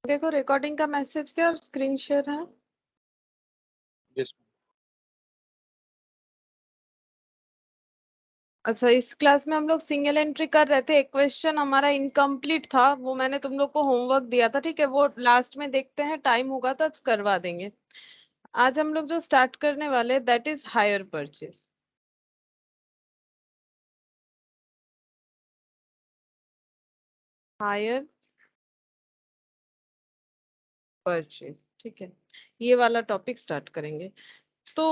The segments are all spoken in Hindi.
देखो रिकॉर्डिंग का मैसेज क्या और स्क्रीन शेयर है। यस। अच्छा, इस क्लास में हम लोग सिंगल एंट्री कर रहे थे। एक क्वेश्चन हमारा इनकम्प्लीट था, वो मैंने तुम लोग को होमवर्क दिया था, ठीक है। वो लास्ट में देखते हैं, टाइम होगा तो आज करवा देंगे। आज हम लोग जो स्टार्ट करने वाले that is hire purchase. Hire purchase, ठीक है। ये वाला टॉपिक स्टार्ट करेंगे। तो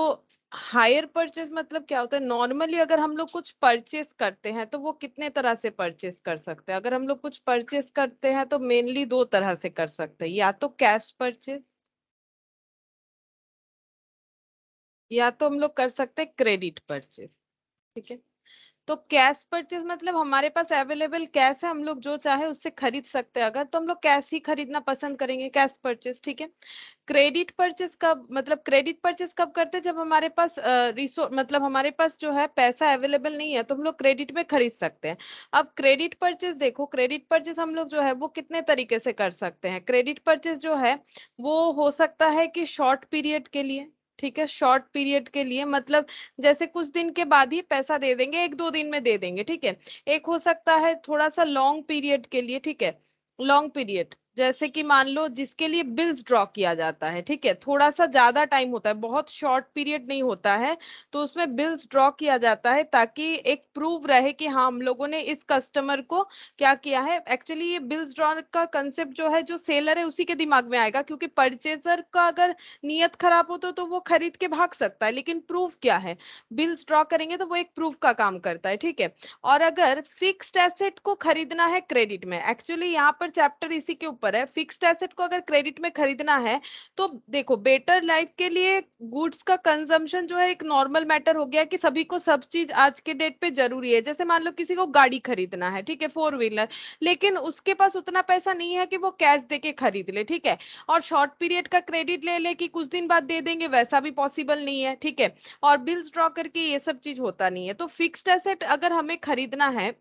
हायर परचेज मतलब क्या होता है? नॉर्मली अगर हम लोग कुछ परचेज करते हैं तो वो कितने तरह से परचेज कर सकते हैं? अगर हम लोग कुछ परचेज करते हैं तो मेनली दो तरह से कर सकते हैं, या तो कैश परचेज या तो हम लोग कर सकते हैं क्रेडिट परचेज, ठीक है। तो कैश परचेज मतलब हमारे पास अवेलेबल कैश है, हम लोग जो चाहे उससे खरीद सकते हैं। अगर तो हम लोग कैश ही खरीदना पसंद करेंगे, कैश परचेज, ठीक है। क्रेडिट परचेज कब, मतलब क्रेडिट परचेज कब करते हैं? जब हमारे पास रिसोर्स, मतलब हमारे पास जो है पैसा अवेलेबल नहीं है तो हम लोग क्रेडिट में खरीद सकते हैं। अब क्रेडिट परचेज देखो, क्रेडिट परचेज हम लोग जो है वो कितने तरीके से कर सकते हैं। क्रेडिट परचेज जो है वो हो सकता है कि शॉर्ट पीरियड के लिए, ठीक है। शॉर्ट पीरियड के लिए मतलब जैसे कुछ दिन के बाद ही पैसा दे देंगे, एक दो दिन में दे देंगे, ठीक है। एक हो सकता है थोड़ा सा लॉन्ग पीरियड के लिए, ठीक है। लॉन्ग पीरियड जैसे कि मान लो जिसके लिए बिल्स ड्रॉ किया जाता है, ठीक है, थोड़ा सा ज्यादा टाइम होता है, बहुत शॉर्ट पीरियड नहीं होता है। तो उसमें बिल्स ड्रॉ किया जाता है ताकि एक प्रूव रहे कि हाँ, हम लोगों ने इस कस्टमर को क्या किया है। एक्चुअली ये बिल्स ड्रॉ का कंसेप्ट जो है, जो सेलर है उसी के दिमाग में आएगा, क्योंकि परचेजर का अगर नियत खराब हो तो वो खरीद के भाग सकता है, लेकिन प्रूफ क्या है? बिल्स ड्रॉ करेंगे तो वो एक प्रूफ का काम करता है, ठीक है। और अगर फिक्स्ड एसेट को खरीदना है क्रेडिट में, एक्चुअली यहाँ पर चैप्टर इसी के ऊपर है, फिक्स्ड एसेट को अगर क्रेडिट में खरीदना है तो देखो, बेटर लाइफ के लिए गुड्स का कंजम्पशन जो है एक नॉर्मल मैटर हो गया कि सभी को सब चीज आज के डेट पे जरूरी है। जैसे मान लो किसी को गाड़ी खरीदना है, ठीक है, फोर व्हीलर, लेकिन उसके पास उतना पैसा नहीं है कि वो कैश देके खरीद ले, ठीक है। और शॉर्ट पीरियड का क्रेडिट ले ले कि कुछ दिन बाद दे देंगे, वैसा भी पॉसिबल नहीं है, ठीक है। और बिल्स ड्रॉ करके ये सब चीज होता नहीं है। तो फिक्स्ड एसेट अगर हमें खरीदना है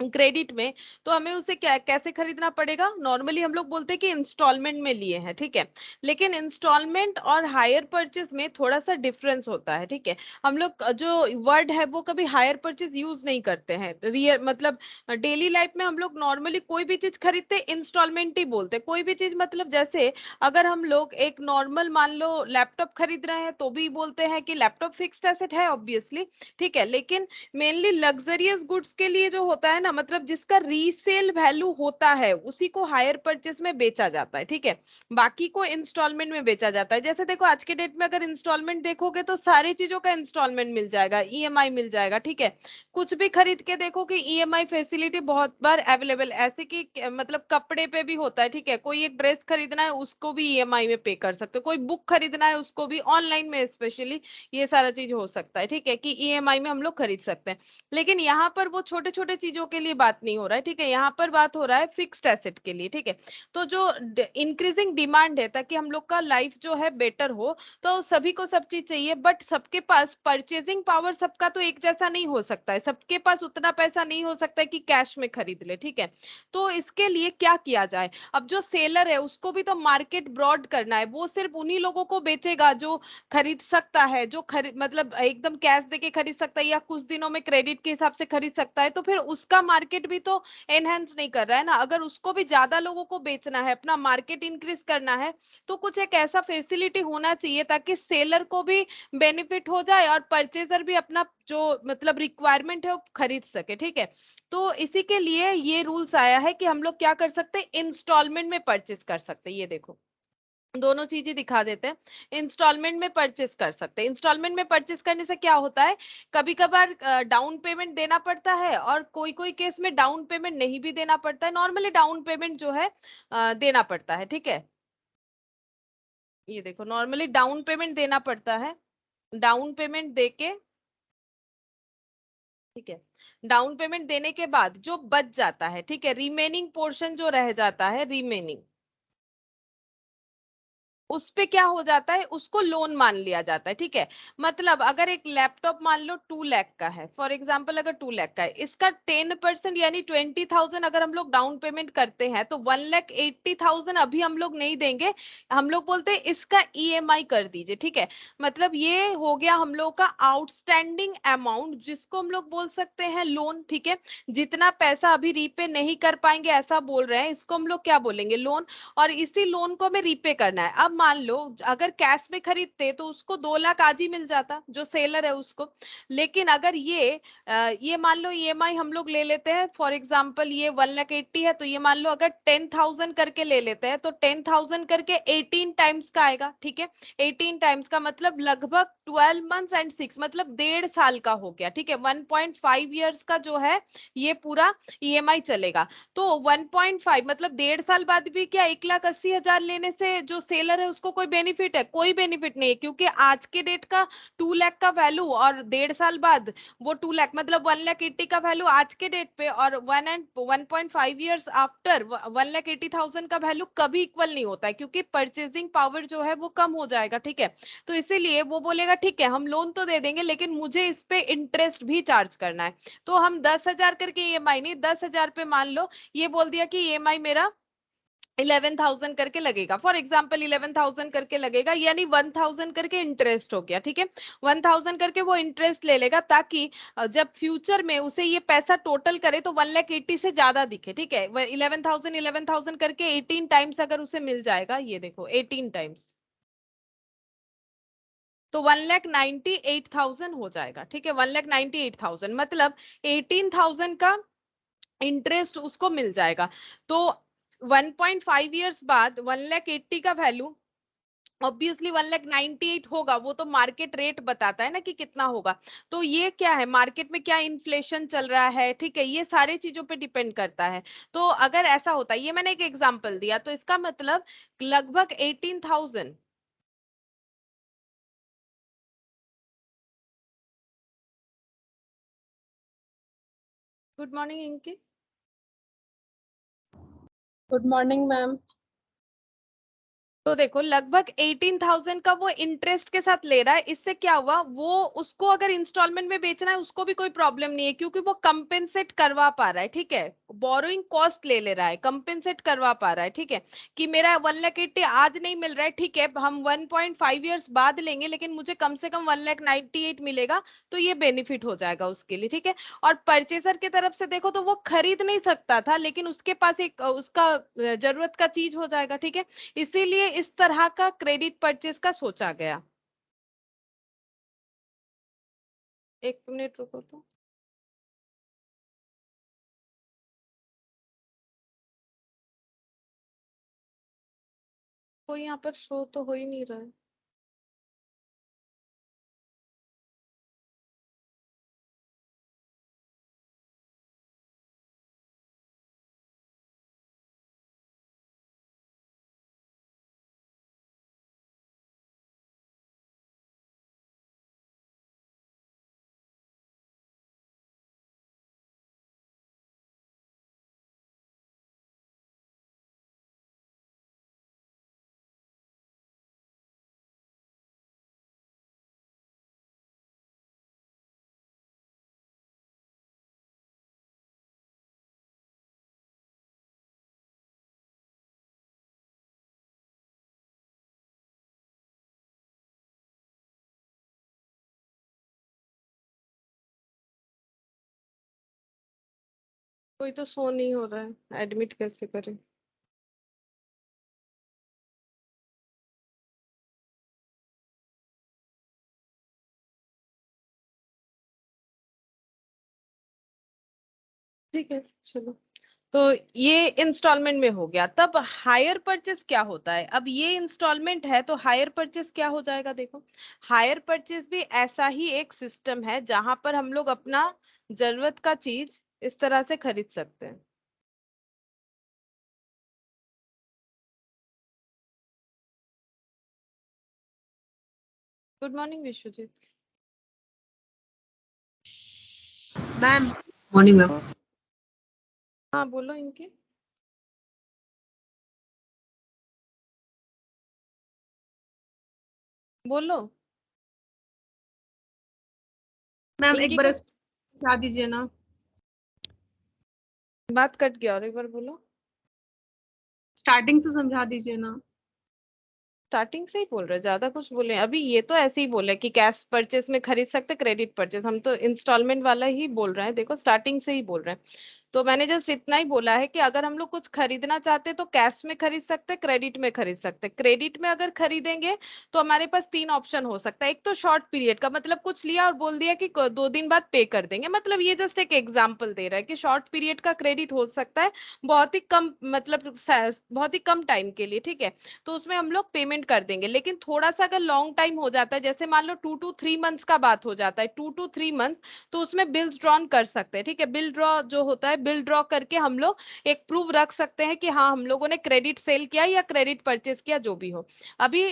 क्रेडिट में, तो हमें उसे क्या कैसे खरीदना पड़ेगा? नॉर्मली हम लोग बोलते हैं कि इंस्टॉलमेंट में लिए हैं, ठीक है। लेकिन इंस्टॉलमेंट और हायर परचेज में थोड़ा सा डिफरेंस होता है, ठीक है। हम लोग जो वर्ड है वो कभी हायर परचेज यूज नहीं करते हैं, रियल मतलब डेली लाइफ में हम लोग नॉर्मली कोई भी चीज खरीदते इंस्टॉलमेंट ही बोलते हैं। कोई भी चीज मतलब जैसे अगर हम लोग एक नॉर्मल मान लो लैपटॉप खरीद रहे हैं तो भी बोलते हैं कि लैपटॉप फिक्स्ड एसेट है, ऑब्वियसली, ठीक है। लेकिन मेनली लग्जरियस गुड्स के लिए जो होता है ना, मतलब जिसका रीसेल वैल्यू होता है उसी को हायर परचेज में बेचा जाता है, ठीक है। बाकी को इंस्टॉलमेंट में बेचा जाता है। जैसे देखो आज के डेट में अगर इंस्टॉलमेंट देखोगे तो सारी चीजों का इंस्टॉलमेंट मिल जाएगा, ईएमआई मिल जाएगा, ठीक है। कुछ भी खरीद के देखो कि ईएमआई फैसिलिटी बहुत बार अवेलेबल, ऐसे कि मतलब कपड़े पे भी होता है, ठीक है। कोई एक ड्रेस खरीदना है उसको भी ईएमआई में पे कर सकते हो, कोई बुक खरीदना है उसको भी ऑनलाइन में स्पेशली ये सारा चीज हो सकता है, ठीक है, कि ईएमआई में हम लोग खरीद सकते हैं। लेकिन यहाँ पर वो छोटे छोटे चीजों के लिए बात नहीं हो रहा है, ठीक है। यहाँ पर बात हो रहा है फिक्स्ड एसेट के लिए, ठीक है। तो जो इंक्रीजिंग डिमांड है ताकि हम लोग का लाइफ जो है बेटर हो, तो सभी को सब चीज चाहिए, बट सबके पास परचेजिंग पावर सबका तो एक जैसा नहीं हो सकता है, सबके पास उतना पैसा नहीं हो सकता है कि कैश में खरीद ले, ठीक है। तो इसके लिए क्या किया जाए? अब जो सेलर है उसको भी तो मार्केट ब्रॉड करना है, वो सिर्फ उन्हीं लोगों को बेचेगा जो खरीद सकता है, जो खरीद मतलब एकदम कैश देके खरीद सकता है या कुछ दिनों में क्रेडिट के हिसाब से खरीद सकता है। तो फिर उसका मार्केट भी तो एनहेंस नहीं कर रहा है ना। अगर उसको भी ज्यादा लोगों को बेचना है, अपना मार्केट इंक्रीज करना है, तो कुछ एक ऐसा फैसिलिटी होना चाहिए ताकि सेलर को भी बेनिफिट हो जाए और परचेजर भी अपना जो मतलब रिक्वायरमेंट है वो खरीद सके, ठीक है। तो इसी के लिए ये रूल्स आया है कि हम लोग क्या कर सकते हैं, इंस्टॉलमेंट में परचेज कर सकते हैं। ये देखो, दोनों चीजें दिखा देते हैं। इंस्टॉलमेंट में परचेस कर सकते हैं। इंस्टॉलमेंट में परचेस करने से क्या होता है, कभी कभार डाउन पेमेंट देना पड़ता है और कोई कोई केस में डाउन पेमेंट नहीं भी देना पड़ता है। नॉर्मली डाउन पेमेंट जो है देना पड़ता है, ठीक है। ये देखो, नॉर्मली डाउन पेमेंट देना पड़ता है। डाउन पेमेंट देके, ठीक है, डाउन पेमेंट देने के बाद जो बच जाता है, ठीक है, रिमेनिंग पोर्शन जो रह जाता है, रिमेनिंग उस पे क्या हो जाता है, उसको लोन मान लिया जाता है। ठीक है, मतलब अगर एक लैपटॉप मान लो 2 लाख का है, फॉर एग्जाम्पल अगर 2 लाख का है, इसका 10% यानी 20,000 अगर हम लोग डाउन पेमेंट करते हैं तो 1,80,000 अभी हम लोग नहीं देंगे, हम लोग बोलते हैं इसका ईएमआई कर दीजिए। ठीक है, मतलब ये हो गया हम लोग का आउटस्टैंडिंग अमाउंट, जिसको हम लोग बोल सकते हैं लोन। ठीक है, जितना पैसा अभी रीपे नहीं कर पाएंगे ऐसा बोल रहे हैं, इसको हम लोग क्या बोलेंगे, लोन। और इसी लोन को हमें रीपे करना है। अब मान लो अगर कैश में खरीदते तो उसको 2 लाख आज ही मिल जाता, जो सेलर है उसको। लेकिन अगर ये मान लो ईएमआई हम लोग ले लेते हैं, फॉर एग्जांपल ये 1,80,000 है, तो ये मान लो अगर 10,000 करके ले लेते हैं तो 10,000 करके 18 टाइम्स का आएगा। ठीक है, 18 टाइम्स का मतलब लगभग 12 मंथ्स एंड 6, मतलब 1.5 साल का हो गया। ठीक है, 1.5 ईयर्स का जो है ये पूरा ईएमआई चलेगा। तो 1.5 मतलब 1.5 साल बाद भी क्या 1,80,000 लेने से जो सेलर है उसको कोई बेनिफिट है? कोई बेनिफिट नहीं है, क्योंकि आज के डेट का 2 लाख का वैल्यू और 1.5 साल बाद वो 2 लाख, मतलब 1,80,000 का वैल्यू आज के डेट पे और 1.5 ईयर्स आफ्टर 1,80,000 का वैल्यू कभी इक्वल नहीं होता है, क्योंकि परचेजिंग पावर जो है वो कम हो जाएगा। ठीक है, तो इसीलिए वो बोलेगा ठीक है हम लोन तो दे देंगे लेकिन मुझे इस पे इंटरेस्ट भी चार्ज करना है। तो हम 10,000 करके ईएमआई नहीं, 10,000 पे मान लो ये बोल दिया कि ईएमआई मेरा 11,000 करके लगेगा, फॉर एग्जाम्पल 11,000 करके लगेगा, यानी 1,000 करके इंटरेस्ट हो गया। ठीक है, 1,000 करके वो इंटरेस्ट ले लेगा, ताकि जब फ्यूचर में उसे ये पैसा टोटल करे तो 1,80,000 से ज्यादा दिखे। ठीक है, 11,000 करके 18 टाइम्स अगर उसे मिल जाएगा, ये देखो 18 टाइम्स, तो 1,98,000 हो जाएगा। ठीक है, 1,98,000 मतलब 18,000 का इंटरेस्ट उसको मिल जाएगा। तो 1.5 ईयर्स बाद 1,80,000 का वैल्यू ऑब्वियसली 1,98,000 होगा, वो तो मार्केट रेट बताता है ना कि कितना होगा। तो ये क्या है, मार्केट में क्या इन्फ्लेशन चल रहा है, ठीक है, ये सारे चीजों पे डिपेंड करता है। तो अगर ऐसा होता है, ये मैंने एक एग्जांपल दिया, तो इसका मतलब लगभग 18,000। गुड मॉर्निंग इनकी। Good morning ma'am. तो देखो लगभग 18,000 का वो इंटरेस्ट के साथ ले रहा है। इससे क्या हुआ, वो उसको अगर इंस्टॉलमेंट में बेचना है उसको भी कोई प्रॉब्लम नहीं है, क्योंकि वो कंपेंसेट करवा पा रहा है। ठीक है, बोरोइंग कॉस्ट ले रहा है, कंपेंसेट करवा पा रहा है। ठीक है, कि मेरा 1,80,000 आज नहीं मिल रहा है, ठीक है हम 1.5 ईयर्स बाद लेंगे, लेकिन मुझे कम से कम 1,98,000 मिलेगा, तो ये बेनिफिट हो जाएगा उसके लिए। ठीक है, और परचेसर की तरफ से देखो तो वो खरीद नहीं सकता था, लेकिन उसके पास एक उसका जरूरत का चीज हो जाएगा। ठीक है, इसीलिए इस तरह का क्रेडिट परचेज का सोचा गया। एक मिनट रुको तो। कोई यहाँ पर शो तो हो ही नहीं रहा है। कोई तो शो नहीं हो रहा है, एडमिट कैसे करें। ठीक है चलो। तो ये इंस्टॉलमेंट में हो गया। तब हायर परचेस क्या होता है, अब ये इंस्टॉलमेंट है तो हायर परचेस क्या हो जाएगा, देखो हायर परचेस भी ऐसा ही एक सिस्टम है जहां पर हम लोग अपना जरूरत का चीज इस तरह से खरीद सकते हैं। Good morning Vishwajit. Ma'am morning ma'am. हाँ बोलो इनके। बोलो मैम एक पिंकी बार को, समझा दीजिए ना। बात कट गया और एक बार बोलो। स्टार्टिंग से समझा दीजिए ना। स्टार्टिंग से ही बोल रहे, ज्यादा कुछ बोले अभी, ये तो ऐसे ही बोले कि कैश परचेस में खरीद सकते, क्रेडिट परचेस, हम तो इंस्टॉलमेंट वाला ही बोल रहे हैं, देखो स्टार्टिंग से ही बोल रहे हैं। तो मैंने जस्ट इतना ही बोला है कि अगर हम लोग कुछ खरीदना चाहते हैं तो कैश में खरीद सकते, क्रेडिट में खरीद सकते। क्रेडिट में अगर खरीदेंगे तो हमारे पास 3 ऑप्शन हो सकता है। एक तो शॉर्ट पीरियड का, मतलब कुछ लिया और बोल दिया कि 2 दिन बाद पे कर देंगे, मतलब ये जस्ट एक एग्जांपल दे रहा है कि शॉर्ट पीरियड का क्रेडिट हो सकता है, बहुत ही कम, मतलब बहुत ही कम टाइम के लिए, ठीक है। तो उसमें हम लोग पेमेंट कर देंगे। लेकिन थोड़ा सा अगर लॉन्ग टाइम हो जाता है, जैसे मान लो 2 to 3 मंथ्स का बात हो जाता है, 2 to 3 मंथ, तो उसमें बिल्स ड्रॉन कर सकते हैं, ठीक है। बिल ड्रॉ जो होता है, बिल ड्रॉ करके हम लोग एक प्रूफ रख सकते हैं कि हाँ हम लोगों ने क्रेडिट सेल किया या क्रेडिट परचेस किया, जो भी हो। अभी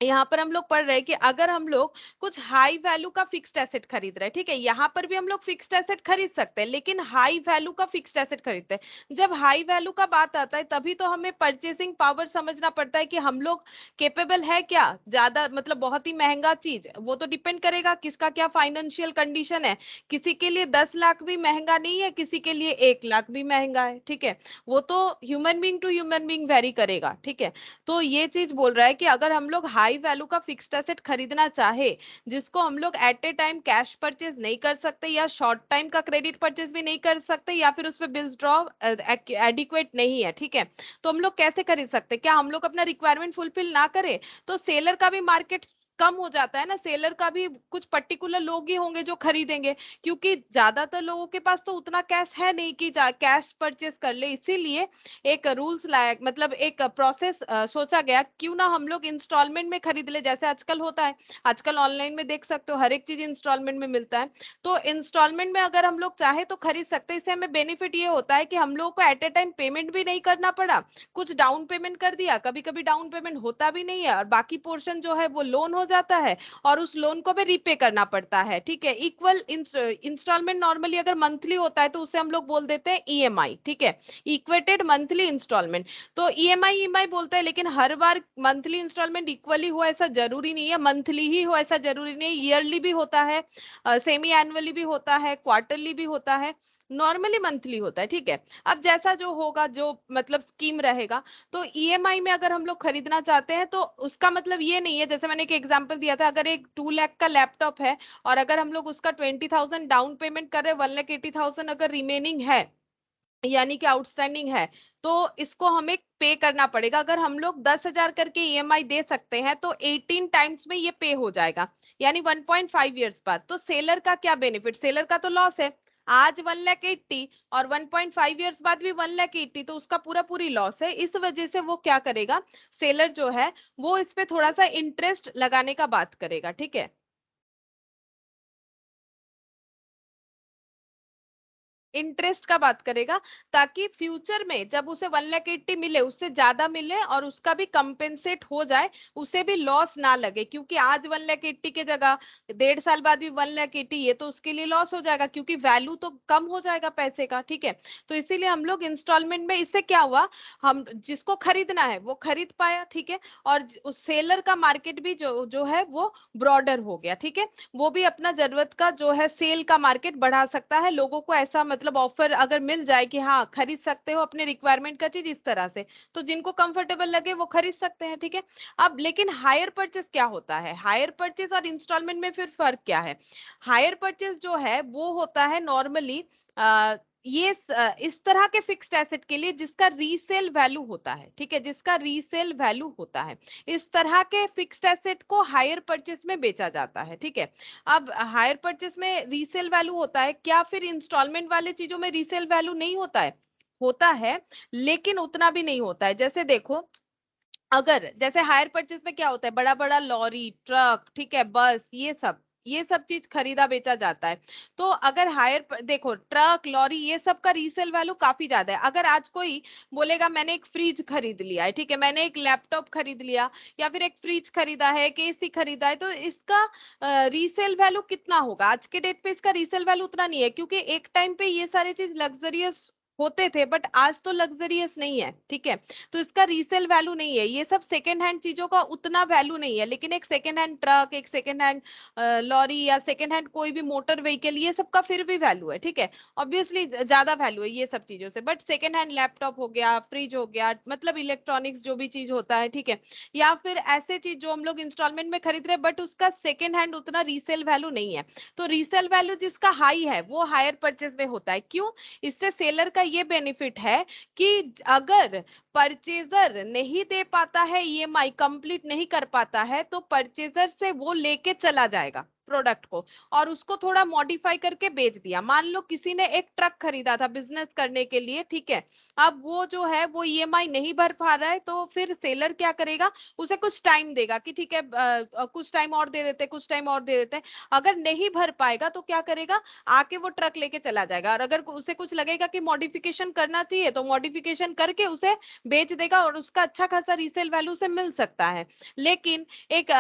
यहाँ पर हम लोग पढ़ रहे हैं कि अगर हम लोग कुछ हाई वैल्यू का फिक्स्ड एसेट खरीद रहे हैं, ठीक है, यहाँ पर भी हम लोग फिक्स्ड एसेट खरीद सकते हैं, लेकिन हाई वैल्यू का फिक्स्ड एसेट खरीदते हैं। जब हाई वैल्यू का बात आता है तभी तो हमें परचेसिंग पावर समझना पड़ता है कि हम लोग केपेबल है क्या, ज्यादा मतलब बहुत ही महंगा चीज, वो तो डिपेंड करेगा किसका क्या फाइनेंशियल कंडीशन है। किसी के लिए 10 लाख भी महंगा नहीं है, किसी के लिए 1 लाख भी महंगा है, ठीक है। वो तो human being to human being vary करेगा, ठीक है। तो ये चीज बोल रहा है कि अगर हम लोग हाई वैल्यू का फिक्स्ड एसेट खरीदना चाहे, जिसको हम लोग at a time cash purchase नहीं कर सकते, या शॉर्ट टाइम का क्रेडिट परचेज भी नहीं कर सकते, या फिर उसपे बिल्स ड्रॉ एडिक्वेट नहीं है, ठीक है, तो हम लोग कैसे खरीद सकते? क्या हम लोग अपना रिक्वायरमेंट फुलफिल ना करें तो सेलर का भी मार्केट कम हो जाता है ना, सेलर का भी कुछ पर्टिकुलर लोग ही होंगे जो खरीदेंगे, क्योंकि ज्यादातर लोगों के पास तो उतना कैश है नहीं कि कैश परचेज कर ले। इसीलिए एक रूल्स लायक, मतलब एक प्रोसेस सोचा गया, क्यों ना हम लोग इंस्टॉलमेंट में खरीद ले, जैसे आजकल होता है। आजकल ऑनलाइन में देख सकते हो हर एक चीज इंस्टॉलमेंट में मिलता है। तो इंस्टॉलमेंट में अगर हम लोग चाहे तो खरीद सकते हैं। इससे हमें बेनिफिट ये होता है कि हम लोगों को एट ए टाइम पेमेंट भी नहीं करना पड़ा, कुछ डाउन पेमेंट कर दिया, कभी कभी डाउन पेमेंट होता भी नहीं है और बाकी पोर्शन जो है वो लोन हो जाता है, और उस लोन को भी रीपे करना पड़ता है, ठीक है। इक्वल इंस्टॉलमेंट नॉर्मली अगर मंथली होता है तो उसे हम लोग बोल देते हैं ईएमआई, ठीक है, इक्वेटेड मंथली इंस्टॉलमेंट। तो ईएमआई ईएमआई बोलते हैं, लेकिन हर बार मंथली इंस्टॉलमेंट इक्वली हो ऐसा जरूरी नहीं है, मंथली ही हो ऐसा जरूरी नहीं है, ईयरली भी होता है, सेमी एनुअली भी होता है, क्वार्टरली भी होता है, नॉर्मली मंथली होता है, ठीक है। अब जैसा जो होगा, जो मतलब स्कीम रहेगा। तो ईएमआई में अगर हम लोग खरीदना चाहते हैं तो उसका मतलब ये नहीं है, जैसे मैंने एक एग्जांपल दिया था, अगर एक 2 लाख का लैपटॉप है और अगर हम लोग उसका 20,000 डाउन पेमेंट कर रहे हैं, 1,80,000 अगर रिमेनिंग है, यानी कि आउटस्टैंडिंग है, तो इसको हमें पे करना पड़ेगा। अगर हम लोग 10,000 करके ईएमआई दे सकते हैं तो 18 टाइम्स में ये पे हो जाएगा, यानी 1.5 ईयर्स बाद। तो सेलर का क्या बेनिफिट, सेलर का तो लॉस है, आज 1,80,000 और 1.5 ईयर्स बाद भी 1,80,000, तो उसका पूरा पूरी लॉस है। इस वजह से वो क्या करेगा, सेलर जो है वो इस पे थोड़ा सा इंटरेस्ट लगाने का बात करेगा, ठीक है, इंटरेस्ट का बात करेगा, ताकि फ्यूचर में जब उसे 1,80,000 मिले, उससे ज्यादा मिले और उसका भी कंपेंसेट हो जाए, उसे भी लॉस ना लगे। क्योंकि आज 1,80,000 की जगह 1.5 साल बाद भी 1,80,000, ये तो उसके लिए लॉस हो जाएगा, क्योंकि वैल्यू तो कम हो जाएगा पैसे का, ठीक है। तो इसीलिए हम लोग इंस्टॉलमेंट में, इससे क्या हुआ, हम जिसको खरीदना है वो खरीद पाया, ठीक है, और उस सेलर का मार्केट भी जो जो है वो ब्रॉडर हो गया, ठीक है। वो भी अपना जरूरत का जो है सेल का मार्केट बढ़ा सकता है, लोगों को ऐसा मतलब ऑफर अगर मिल जाए कि हाँ खरीद सकते हो अपने रिक्वायरमेंट का चीज इस तरह से, तो जिनको कंफर्टेबल लगे वो खरीद सकते हैं, ठीक है। अब लेकिन हायर परचेस क्या होता है, हायर परचेस और इंस्टॉलमेंट में फिर फर्क क्या है? हायर परचेस जो है वो होता है नॉर्मली इस तरह के फिक्स्ड एसेट के लिए जिसका रीसेल वैल्यू होता है, ठीक है, जिसका रीसेल वैल्यू होता है, इस तरह के फिक्स्ड एसेट को हायर परचेस में बेचा जाता है, ठीक है। अब हायर परचेस में रीसेल वैल्यू होता है, क्या फिर इंस्टॉलमेंट वाले चीजों में रीसेल वैल्यू नहीं होता है? होता है, लेकिन उतना भी नहीं होता है। जैसे देखो, अगर जैसे हायर परचेज में क्या होता है, बड़ा बड़ा लॉरी, ट्रक, ठीक है, बस, ये सब चीज खरीदा बेचा जाता है। तो अगर देखो, ट्रक, लॉरी, ये सब का रीसेल वैल्यू काफी ज्यादा है। अगर आज कोई बोलेगा मैंने एक फ्रिज खरीद लिया है, ठीक है, मैंने एक लैपटॉप खरीद लिया, या फिर एक फ्रिज खरीदा है, एक एसी खरीदा है, तो इसका रीसेल वैल्यू कितना होगा? आज के डेट पे इसका रीसेल वैल्यू उतना नहीं है, क्योंकि एक टाइम पे ये सारी चीज लग्जरियस होते थे, बट आज तो लग्जरियस नहीं है, ठीक है। तो इसका रीसेल वैल्यू नहीं है, ये सब सेकेंड हैंड चीजों का उतना वैल्यू नहीं है। लेकिन एक सेकेंड हैंड ट्रक, एक सेकेंड हैंड लॉरी या सेकेंड हैंड कोई भी मोटर व्हीकल, ये सब का फिर भी वैल्यू है, ठीक है। ऑब्वियसली ज्यादा वैल्यू है ये सब चीजों से। बट सेकेंड हैंड लैपटॉप हो गया, फ्रिज हो गया, मतलब इलेक्ट्रॉनिक्स जो भी चीज होता है, ठीक है, या फिर ऐसे चीज जो हम लोग इंस्टॉलमेंट में खरीद रहे हैं बट उसका सेकेंड हैंड उतना रीसेल वैल्यू नहीं है। तो रीसेल वैल्यू जिसका हाई है वो हायर परचेज में होता है। क्यों? इससे सेलर का ये बेनिफिट है कि अगर परचेजर नहीं दे पाता है, ईएमआई कंप्लीट नहीं कर पाता है, तो परचेजर से वो लेके चला जाएगा प्रोडक्ट को और उसको थोड़ा मॉडिफाई करके बेच दिया। मान लो किसी ने एक ट्रक खरीदा था बिजनेस करने के लिए, ठीक है, अब वो जो है वो ईएमआई नहीं भर पा रहा है, तो फिर सेलर क्या करेगा, उसे कुछ टाइम देगा कि ठीक है कुछ टाइम और दे देते, कुछ टाइम और दे देते। अगर नहीं भर पाएगा तो क्या करेगा, आके वो ट्रक लेके चला जाएगा। और अगर उसे कुछ लगेगा कि मॉडिफिकेशन करना चाहिए तो मॉडिफिकेशन करके उसे बेच देगा और उसका अच्छा खासा रीसेल वैल्यू से मिल सकता है। लेकिन एक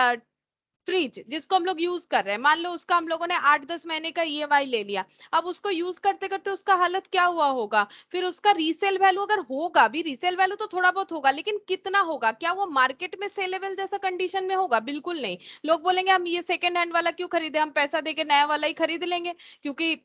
फ्रिज जिसको हम लोग यूज कर रहे हैं, मान लो उसका हम लोगों ने 8-10 महीने का ईएमआई ले लिया, अब उसको यूज करते करते उसका हालत क्या हुआ होगा, फिर उसका रीसेल वैल्यू अगर होगा भी, रीसेल वैल्यू तो थोड़ा बहुत होगा लेकिन कितना होगा, क्या वो मार्केट में सेलेबल जैसा कंडीशन में होगा? बिल्कुल नहीं। लोग बोलेंगे हम ये सेकेंड हैंड वाला क्यों खरीदे, हम पैसा देके नया वाला ही खरीद लेंगे, क्योंकि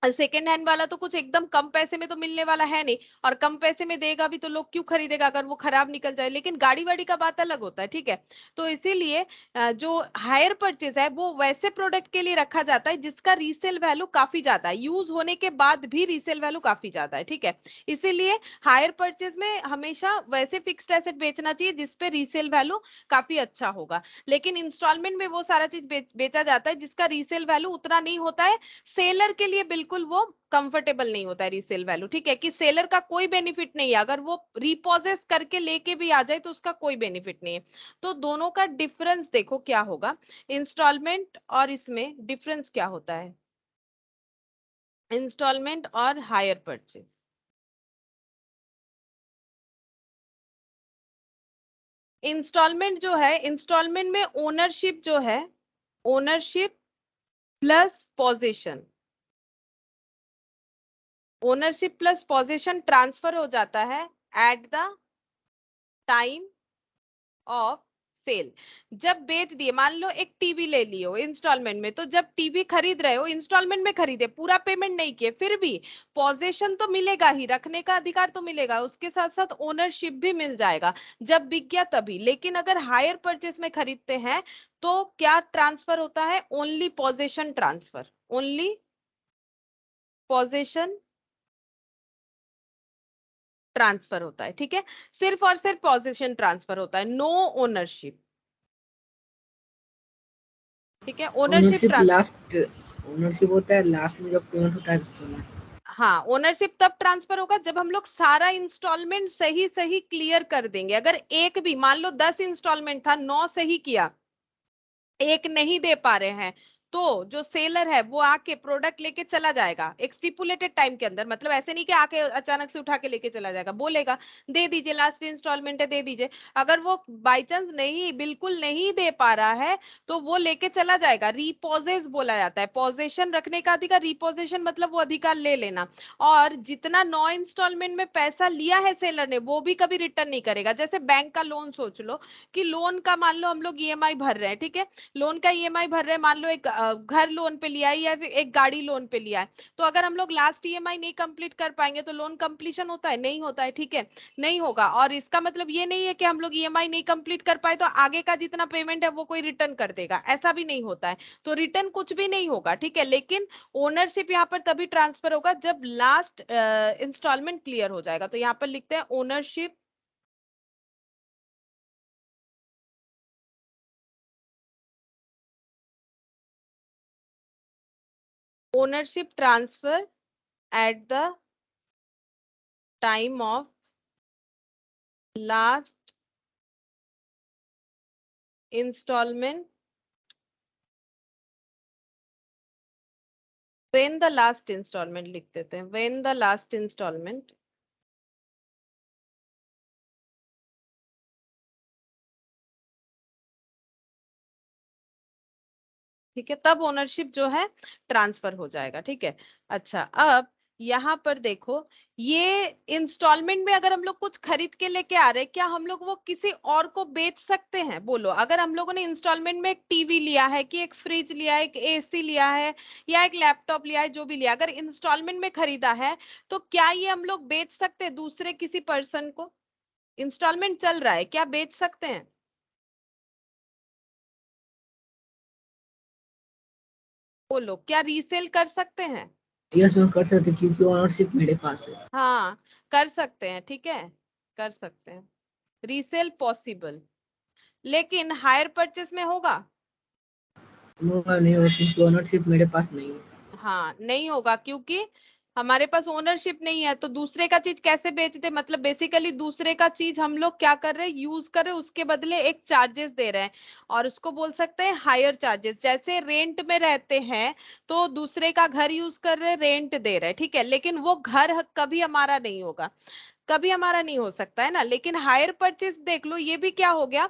सेकेंड हैंड वाला तो कुछ एकदम कम पैसे में तो मिलने वाला है नहीं, और कम पैसे में देगा भी तो लोग क्यों खरीदेगा अगर वो खराब निकल जाए। लेकिन गाड़ी वाड़ी का बात अलग होता है, ठीक है। तो इसीलिए जो हायर परचेज है वो वैसे प्रोडक्ट के लिए रखा जाता है जिसका रीसेल वैल्यू काफी ज्यादा है, यूज होने के बाद भी रीसेल वैल्यू काफी ज्यादा है, ठीक है। इसीलिए हायर परचेज में हमेशा वैसे फिक्स्ड एसेट बेचना चाहिए जिसपे रीसेल वैल्यू काफी अच्छा होगा। लेकिन इंस्टॉलमेंट में वो सारा चीज बेचा जाता है जिसका रीसेल वैल्यू उतना नहीं होता है। सेलर के लिए बिल्कुल वो कंफर्टेबल नहीं होता है रीसेल वैल्यू, ठीक है, कि सेलर का कोई बेनिफिट नहीं है, अगर वो रिपोजेस करके लेके भी आ जाए तो उसका कोई बेनिफिट नहीं है। तो दोनों का डिफरेंस देखो क्या होगा, इंस्टॉलमेंट और इसमें डिफरेंस क्या होता है, इंस्टॉलमेंट और हायर परचेज। इंस्टॉलमेंट जो है, इंस्टॉलमेंट में ओनरशिप जो है, ownership plus position, ownership plus position transfer हो जाता है at the time of sale. जब बेच दिए, मान लो एक टीवी ले लियो इंस्टॉलमेंट में, तो जब टीवी खरीद रहे हो इंस्टॉलमेंट में खरीदे, पूरा पेमेंट नहीं किए, फिर भी पोजीशन तो मिलेगा ही, रखने का अधिकार तो मिलेगा, उसके साथ साथ ओनरशिप भी मिल जाएगा जब बिक गया तभी। लेकिन अगर हायर परचेस में खरीदते हैं तो क्या ट्रांसफर होता है, only position transfer, only position transfer होता है, ठीक है, सिर्फ और सिर्फ पोजीशन ट्रांसफर होता है, नो ओनरशिप, ठीक है, ownership ownership transfer. Last, ownership होता है लास्ट में जब पेमेंट होता है तो। हाँ, ओनरशिप तब ट्रांसफर होगा जब हम लोग सारा इंस्टॉलमेंट सही सही क्लियर कर देंगे। अगर एक भी, मान लो 10 इंस्टॉलमेंट था, 9 सही किया, एक नहीं दे पा रहे हैं, तो जो सेलर है वो आके प्रोडक्ट लेके चला जाएगा एक स्टिपुलेटेड टाइम के अंदर, मतलब ऐसे नहीं कि आके अचानक से उठा के लेके चला जाएगा, बोलेगा दे दीजिए लास्ट इंस्टॉलमेंट है दे दीजिए। अगर वो बाई चांस नहीं, बिल्कुल नहीं दे पा रहा है, तो वो लेके चला जाएगा, रिपोजेस बोला जाता है, पोजेशन रखने का अधिकार, रिपोजेशन मतलब वो अधिकार ले लेना। और जितना 9 इंस्टॉलमेंट में पैसा लिया है सेलर ने वो भी कभी रिटर्न नहीं करेगा। जैसे बैंक का लोन सोच लो, कि लोन का मान लो हम लोग ईएमआई भर रहे हैं, ठीक है, लोन का ईएमआई भर रहे हैं, मान लो एक घर लोन पे लिया है या फिर एक गाड़ी लोन पे लिया है, तो अगर हम लोग लास्ट ईएमआई नहीं कंप्लीट कर पाएंगे तो लोन कंप्लीशन होता है, नहीं होता है, ठीक है, नहीं होगा। और इसका मतलब ये नहीं है कि हम लोग ईएमआई नहीं कंप्लीट कर पाए तो आगे का जितना पेमेंट है वो कोई रिटर्न कर देगा, ऐसा भी नहीं होता है। तो रिटर्न कुछ भी नहीं होगा, ठीक है। लेकिन ओनरशिप यहाँ पर तभी ट्रांसफर होगा जब लास्ट इंस्टॉलमेंट क्लियर हो जाएगा। तो यहाँ पर लिखते हैं ownership ownership transfer at the time of last installment, when the last installment लिख देते हैं, when the last installment ठीक है, तब ओनरशिप जो है ट्रांसफर हो जाएगा, ठीक है। अच्छा, अब यहाँ पर देखो, ये इंस्टॉलमेंट में अगर हम लोग कुछ खरीद के लेके आ रहे हैं, क्या हम लोग वो किसी और को बेच सकते हैं? बोलो, अगर हम लोगों ने इंस्टॉलमेंट में एक टीवी लिया है, कि एक फ्रिज लिया है, एक एसी लिया है, या एक लैपटॉप लिया है, जो भी लिया, अगर इंस्टॉलमेंट में खरीदा है, तो क्या ये हम लोग बेच सकते हैं दूसरे किसी पर्सन को? इंस्टॉलमेंट चल रहा है, क्या बेच सकते हैं? बोलो, क्या रीसेल कर सकते हैं? यस मैम कर सकते हैं, क्योंकि ओनरशिप मेरे पास है। हाँ, कर सकते हैं, ठीक है, कर सकते हैं, रीसेल पॉसिबल। लेकिन हायर परचेस में होगा? नो मैम नहीं होगा, क्योंकि ओनरशिप मेरे पास नहीं है। हाँ, नहीं होगा, क्योंकि हमारे पास ओनरशिप नहीं है। तो दूसरे का चीज कैसे बेचते? मतलब बेसिकली दूसरे का चीज हम लोग क्या कर रहे हैं, यूज कर रहे हैं, उसके बदले एक चार्जेस दे रहे हैं, और उसको बोल सकते हैं हायर चार्जेस। जैसे रेंट में रहते हैं, तो दूसरे का घर यूज कर रहे हैं, रेंट दे रहे हैं, ठीक है, लेकिन वो घर कभी हमारा नहीं होगा, कभी हमारा नहीं हो सकता है ना। लेकिन हायर परचेज देख लो, ये भी क्या हो गया,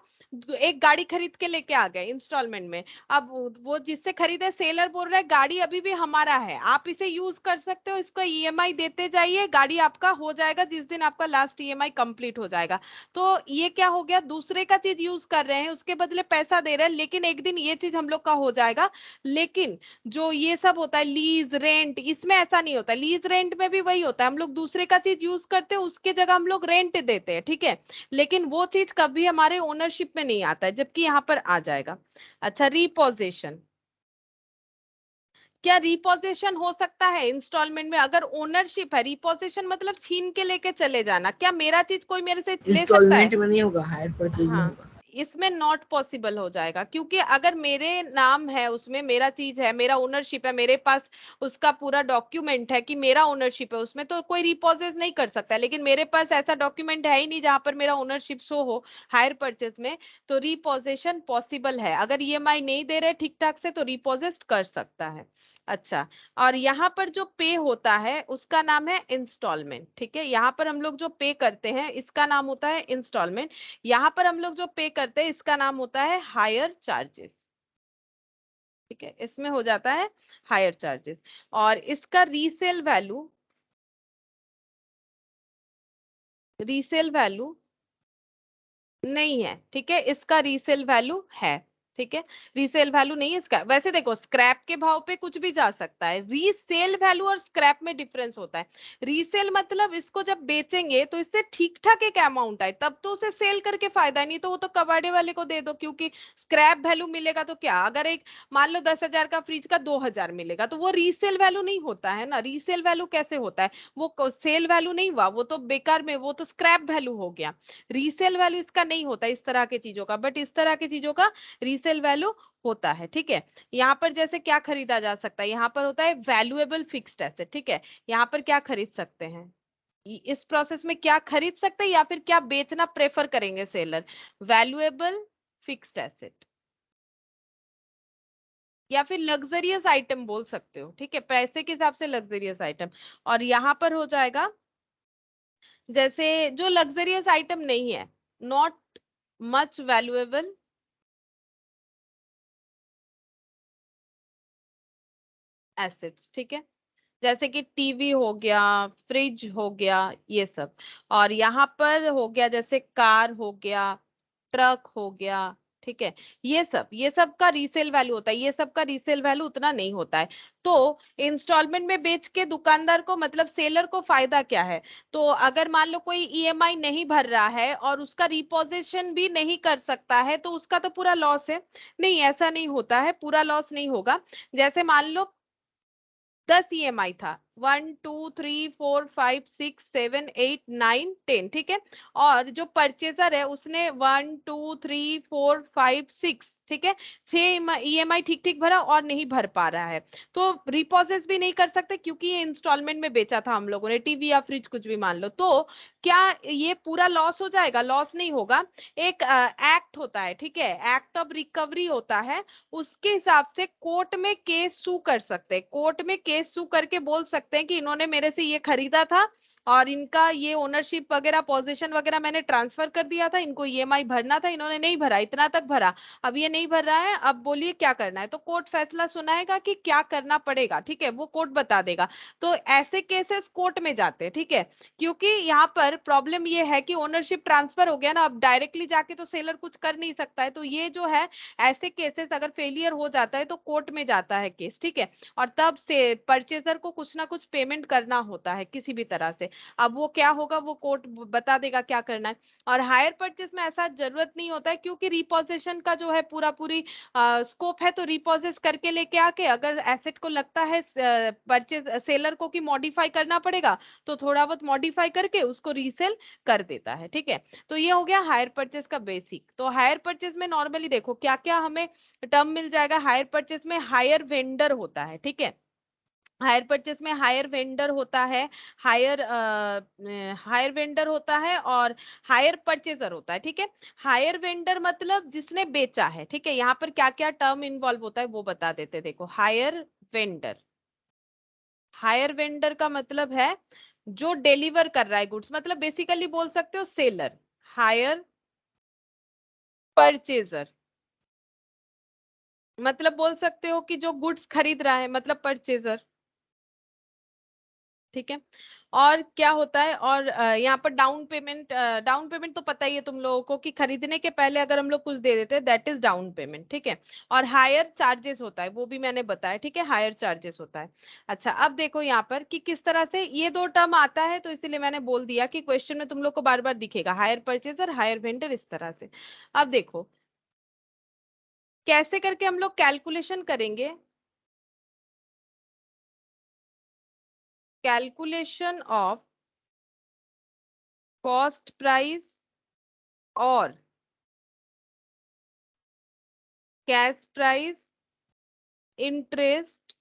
एक गाड़ी खरीद के लेके आ गए इंस्टॉलमेंट में। अब वो जिससे खरीदे, सेलर बोल रहा है गाड़ी अभी भी हमारा है, आप इसे यूज कर सकते हो, इसका ईएमआई देते जाइए, गाड़ी आपका हो जाएगा जिस दिन आपका लास्ट ईएमआई कंप्लीट हो जाएगा। तो ये क्या हो गया, दूसरे का चीज यूज कर रहे हैं, उसके बदले पैसा दे रहे हैं, लेकिन एक दिन ये चीज हम लोग का हो जाएगा। लेकिन जो ये सब होता है लीज रेंट, इसमें ऐसा नहीं होता। लीज रेंट में भी वही होता है, हम लोग दूसरे का चीज यूज करते हैं, उसके जगह हम लोग रेंट देते हैं, ठीक है, लेकिन वो चीज कभी हमारे ओनरशिप में नहीं आता है, जबकि यहाँ पर आ जाएगा। अच्छा, रिपोजिशन, क्या रिपोजिशन हो सकता है इंस्टॉलमेंट में? अगर ओनरशिप है, रिपोजिशन मतलब छीन के लेके चले जाना, क्या मेरा चीज कोई मेरे से ले सकता है? इंस्टॉलमेंट में नहीं होगा, हायर परचेज में हाँ, होगा। इसमें नॉट पॉसिबल हो जाएगा, क्योंकि अगर मेरे नाम है उसमें, मेरा चीज है, मेरा ओनरशिप है, मेरे पास उसका पूरा डॉक्यूमेंट है कि मेरा ओनरशिप है उसमें, तो कोई रिपोजेस नहीं कर सकता। लेकिन मेरे पास ऐसा डॉक्यूमेंट है ही नहीं जहां पर मेरा ओनरशिप शो हो हायर परचेज में, तो रिपोजेशन पॉसिबल है। अगर ईएमआई नहीं दे रहे ठीक ठाक से, तो रिपोजेस्ट कर सकता है। अच्छा, और यहाँ पर जो पे होता है उसका नाम है इंस्टॉलमेंट, ठीक है, यहाँ पर हम लोग जो पे करते हैं इसका नाम होता है इंस्टॉलमेंट। यहाँ पर हम लोग जो पे करते हैं इसका नाम होता है हायर चार्जेस, ठीक है, इसमें हो जाता है हायर चार्जेस। और इसका रीसेल वैल्यू नहीं है, ठीक है, इसका रीसेल वैल्यू है, ठीक है, रीसेल वैल्यू नहीं है इसका। वैसे देखो, स्क्रैप के भाव पे कुछ भी जा सकता है, रीसेल वैल्यू और स्क्रैप में डिफरेंस होता है। रीसेल मतलब इसको जब बेचेंगे तो इससे ठीक ठाक एक अमाउंट आए, तब तो उसे सेल करके फायदा नहीं, तो वो तो कबाड़े वाले को दे दो, क्योंकि स्क्रैप वैल्यू मिलेगा तो क्या, अगर एक मान लो 10,000 का फ्रिज का 2,000 मिलेगा, तो वो रीसेल वैल्यू नहीं होता है ना। रीसेल वैल्यू कैसे होता है, वो सेल वैल्यू नहीं हुआ, वो तो बेकार में, वो तो स्क्रैप वैल्यू हो गया। रीसेल वैल्यू इसका नहीं होता इस तरह की चीजों का, बट इस तरह की चीजों का रीसेल वैल्यू होता है, ठीक है। यहाँ पर जैसे क्या खरीदा जा सकता है, यहाँ पर होता है वैल्यूएबल फिक्स्ड एसेट, ठीक है, यहाँ पर क्या खरीद सकते हैं, इस प्रोसेस में क्या खरीद सकते हैं या फिर क्या बेचना प्रेफर करेंगे सेलर? वैल्यूएबल फिक्स्ड एसेट, या फिर लग्जरियस आइटम बोल सकते हो, ठीक है, पैसे के हिसाब से लग्जरियस आइटम। और यहाँ पर हो जाएगा जैसे जो लग्जरियस आइटम नहीं है, नॉट मच वैल्यूएबल एसेट्स, ठीक है, जैसे कि टीवी हो गया, फ्रिज हो गया, ये सब। और यहाँ पर हो गया जैसे कार हो गया, ट्रक हो गया, ठीक है, ये सब का रीसेल वैल्यू होता है, ये सब का रीसेल वैल्यू उतना नहीं होता है। तो इंस्टॉलमेंट में बेच के दुकानदार को, मतलब सेलर को फायदा क्या है? तो अगर मान लो कोई ईएमआई नहीं भर रहा है और उसका रिपोजिशन भी नहीं कर सकता है, तो उसका तो पूरा लॉस है। नहीं, ऐसा नहीं होता है, पूरा लॉस नहीं होगा। जैसे मान लो 10 ईएमआई था, 1 2 3 4 5 6 7 8 9 10, ठीक है, और जो परचेजर है उसने 1 2 3 4 5 6, ठीक है, 6 ईएमआई ठीक ठीक भरा और नहीं भर पा रहा है, तो रिपोजेस भी नहीं कर सकते, क्योंकि ये इंस्टॉलमेंट में बेचा था हम लोगों ने, टीवी या फ्रिज कुछ भी मान लो। तो क्या ये पूरा लॉस हो जाएगा? लॉस नहीं होगा। एक एक्ट होता है, ठीक है, एक्ट ऑफ रिकवरी होता है, उसके हिसाब से कोर्ट में केस सू कर सकते हैं, कोर्ट में केस सू करके बोल सकते हैं कि इन्होंने मेरे से ये खरीदा था और इनका ये ओनरशिप वगैरह पोजीशन वगैरह मैंने ट्रांसफर कर दिया था, इनको ईएमआई भरना था, इन्होंने नहीं भरा, इतना तक भरा, अब ये नहीं भर रहा है, अब बोलिए क्या करना है। तो कोर्ट फैसला सुनाएगा कि क्या करना पड़ेगा, ठीक है, वो कोर्ट बता देगा। तो ऐसे केसेस कोर्ट में जाते हैं, ठीक है, क्योंकि यहाँ पर प्रॉब्लम ये है कि ओनरशिप ट्रांसफर हो गया ना, अब डायरेक्टली जाके तो सेलर कुछ कर नहीं सकता है, तो ये जो है ऐसे केसेस अगर फेलियर हो जाता है तो कोर्ट में जाता है केस, ठीक है, और तब से परचेजर को कुछ ना कुछ पेमेंट करना होता है किसी भी तरह से। अब वो क्या होगा वो कोर्ट बता देगा क्या करना है। और हायर परचेज में ऐसा जरूरत नहीं होता है, क्योंकि रिपोजिशन का जो है पूरा पूरी स्कोप है, तो रिपोजिट करके लेके आके अगर एसेट को लगता है परचेज सेलर को कि मॉडिफाई करना पड़ेगा, तो थोड़ा बहुत मॉडिफाई करके उसको रीसेल कर देता है, ठीक है। तो ये हो गया हायर परचेज का बेसिक। तो हायर परचेज में नॉर्मली देखो क्या क्या हमें टर्म मिल जाएगा। हायर परचेज में हायर वेंडर होता है, ठीक है, हायर परचेज में हायर वेंडर होता है, हायर वेंडर होता है और हायर परचेजर होता है, ठीक है। हायर वेंडर मतलब जिसने बेचा है, ठीक है, यहाँ पर क्या क्या टर्म इन्वॉल्व होता है वो बता देते। देखो हायर वेंडर, हायर वेंडर का मतलब है जो डिलीवर कर रहा है गुड्स, मतलब बेसिकली बोल सकते हो सेलर। हायर परचेजर मतलब बोल सकते हो कि जो गुड्स खरीद रहा है, मतलब परचेजर, ठीक है। और क्या होता है, और यहाँ पर डाउन पेमेंट, डाउन पेमेंट तो पता ही है तुम लोगों को कि खरीदने के पहले अगर हम लोग कुछ दे देते हैं दैट इज डाउन पेमेंट, ठीक है। और हायर चार्जेस होता है, वो भी मैंने बताया, ठीक है, हायर चार्जेस होता है। अच्छा अब देखो यहाँ पर कि किस तरह से ये दो टर्म आता है, तो इसीलिए मैंने बोल दिया कि क्वेश्चन में तुम लोग को बार बार दिखेगा हायर परचेजर, हायर वेंडर, इस तरह से। अब देखो कैसे करके हम लोग कैलकुलेशन करेंगे। कैलकुलेशन ऑफ कॉस्ट प्राइस और cash price, interest,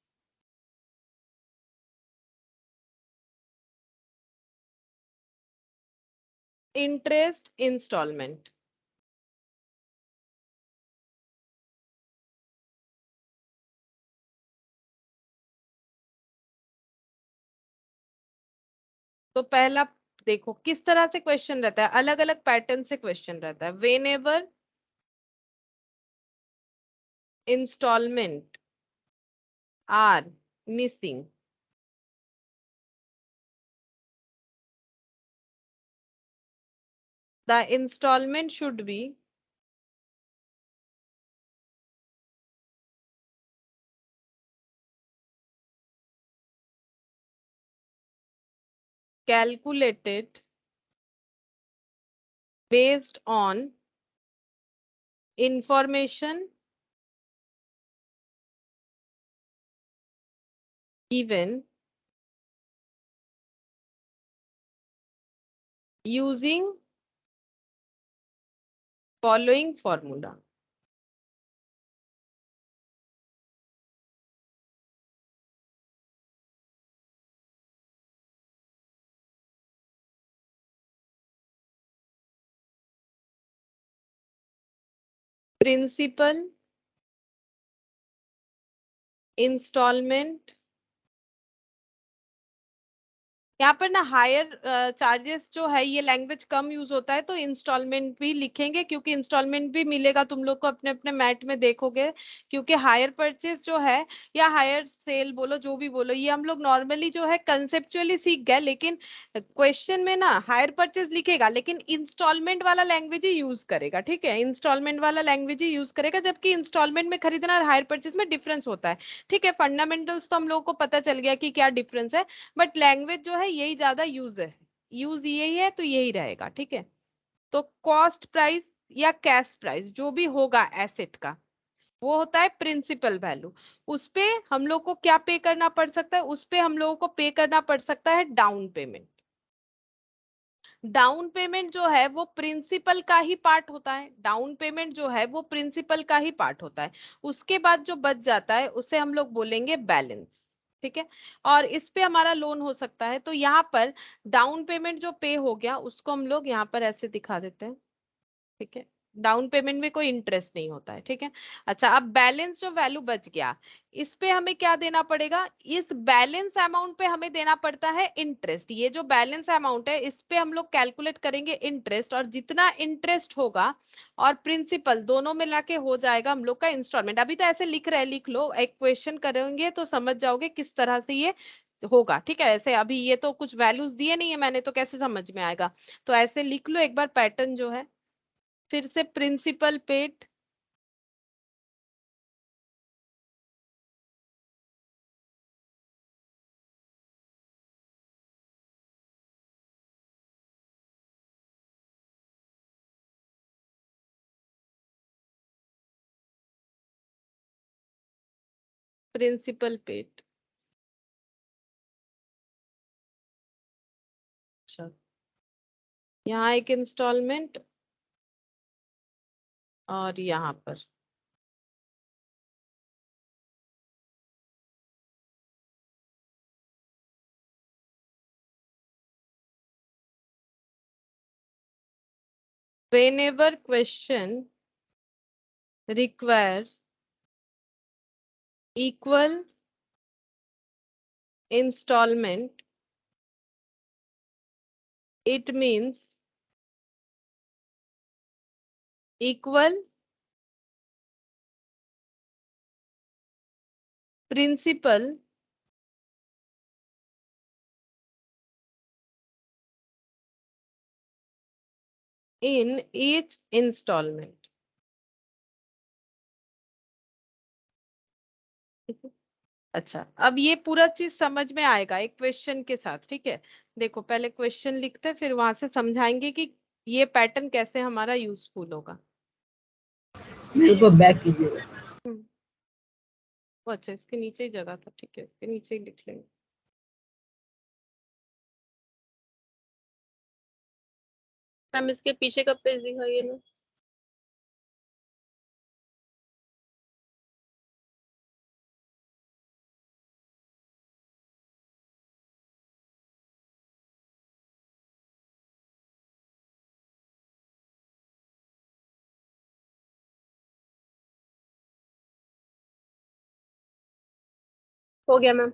interest installment. तो पहला देखो किस तरह से क्वेश्चन रहता है, अलग अलग पैटर्न से क्वेश्चन रहता है। Whenever installment are missing, the installment should be calculated based on information given using following formula। Principal, installment, यहाँ पर ना हायर चार्जेस जो है ये लैंग्वेज कम यूज होता है, तो इंस्टॉलमेंट भी लिखेंगे, क्योंकि इंस्टॉलमेंट भी मिलेगा तुम लोग को अपने अपने मैट में देखोगे। क्योंकि हायर परचेज जो है या हायर सेल बोलो जो भी बोलो, ये हम लोग नॉर्मली जो है कंसेप्चुअली सीख गए, लेकिन क्वेश्चन में ना हायर परचेज लिखेगा लेकिन इंस्टॉलमेंट वाला लैंग्वेज ही यूज करेगा, ठीक है, इंस्टॉलमेंट वाला लैंग्वेज ही यूज करेगा, जबकि इंस्टॉलमेंट में खरीदना और हायर परचेज में डिफरेंस होता है, ठीक है। फंडामेंटल्स तो हम लोगों को पता चल गया कि क्या डिफरेंस है, बट लैंग्वेज जो है यही ज्यादा यूज है, यूज यही है, तो यही रहेगा, ठीक है। तो कॉस्ट प्राइस या कैश प्राइस जो भी होगा एसेट का, वो होता है प्रिंसिपल वैल्यू। उस पे हम लोग को क्या पे करना पड़ सकता है, उस पे हम लोगों को पे करना पड़ सकता है डाउन पेमेंट। डाउन पेमेंट जो है वो प्रिंसिपल का ही पार्ट होता है, डाउन पेमेंट जो है वो प्रिंसिपल का ही पार्ट होता है। उसके बाद जो बच जाता है उसे हम लोग बोलेंगे बैलेंस, ठीक है। और इस पे हमारा लोन हो सकता है, तो यहाँ पर डाउन पेमेंट जो पे हो गया उसको हम लोग यहाँ पर ऐसे दिखा देते हैं, ठीक है। डाउन पेमेंट में कोई इंटरेस्ट नहीं होता है, ठीक है। अच्छा, अब बैलेंस जो वैल्यू बच गया, इस पे हमें क्या देना पड़ेगा, इस बैलेंस अमाउंट पे हमें देना पड़ता है इंटरेस्ट। ये जो बैलेंस अमाउंट है इस पे हम लोग कैलकुलेट करेंगे इंटरेस्ट, और जितना इंटरेस्ट होगा और प्रिंसिपल दोनों मिला के हो जाएगा हम लोग का इंस्टॉलमेंट। अभी तो ऐसे लिख रहे हैं, लिख लो, एक क्वेश्चन करेंगे तो समझ जाओगे किस तरह से ये होगा, ठीक है। ऐसे अभी ये तो कुछ वैल्यूज दिए नहीं है मैंने, तो कैसे समझ में आएगा, तो ऐसे लिख लो एक बार पैटर्न जो है। फिर से प्रिंसिपल पेड, प्रिंसिपल पेड। अच्छा, यहाँ एक इंस्टॉलमेंट और यहाँ पर whenever question requires equal installment, it means equal principal in each installment। अच्छा, अब ये पूरा चीज समझ में आएगा एक क्वेश्चन के साथ, ठीक है। देखो पहले क्वेश्चन लिखते हैं, फिर वहां से समझाएंगे कि ये पैटर्न कैसे हमारा यूजफुल होगा। मेरे को बैक कीजिएगा। अच्छा, इसके नीचे ही जगह था, ठीक है, इसके नीचे ही लिख लेंगे। मैम इसके पीछे का पेज दिखाइए ना। हो गया मैम।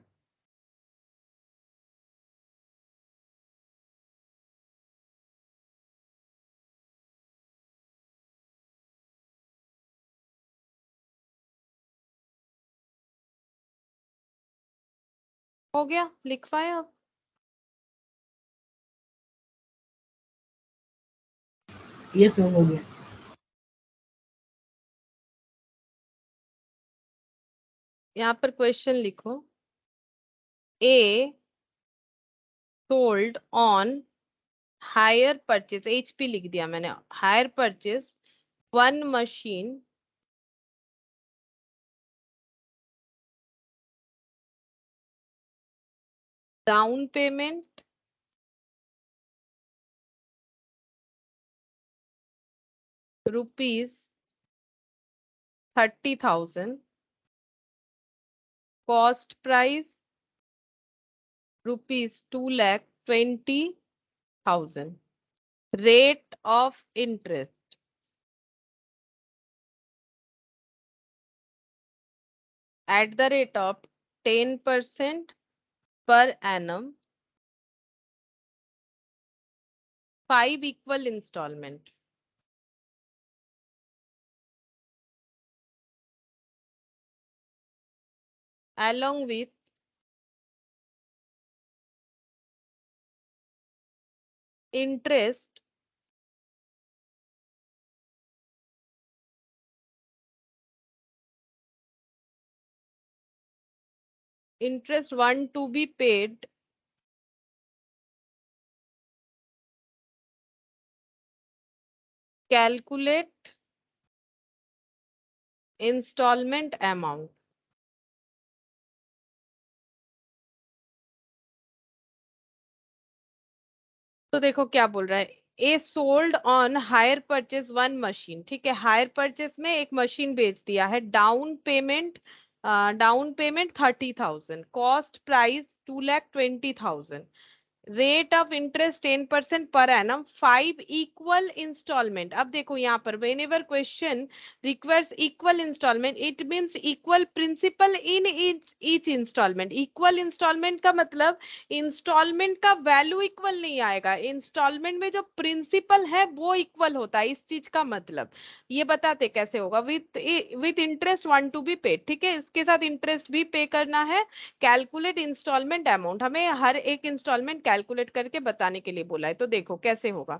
हो गया, लिखवाए अब। यस मैम, हो गया। यहाँ पर क्वेश्चन लिखो, ए sold on hire purchase, HP लिख दिया मैंने, hire purchase one machine down payment ₹30,000, cost price ₹2,20,000, rate of interest at the rate of 10% per annum, 5 equal installment, along with interest one to be paid calculate installment amount। तो देखो क्या बोल रहा है, ए sold on hire purchase one machine, ठीक है, हायर परचेज में एक मशीन बेच दिया है, down payment 30,000, cost price 2,20,000, rate of interest 10% per annum, 5 equal instalment. अब देखो यहाँ पर whenever question requires equal installment it means equal principal in each installment. Equal installment का मतलब इंस्टॉलमेंट का वैल्यू इक्वल नहीं आएगा, इंस्टॉलमेंट में जो प्रिंसिपल है वो इक्वल होता है, इस चीज का मतलब। ये बताते कैसे होगा, with interest 1 to be paid, ठीक है, इसके साथ इंटरेस्ट भी पे करना है। कैलकुलेट इंस्टॉलमेंट अमाउंट, हमें हर एक इंस्टॉलमेंट कैलकुलेट करके बताने के लिए बोला है। तो देखो कैसे होगा।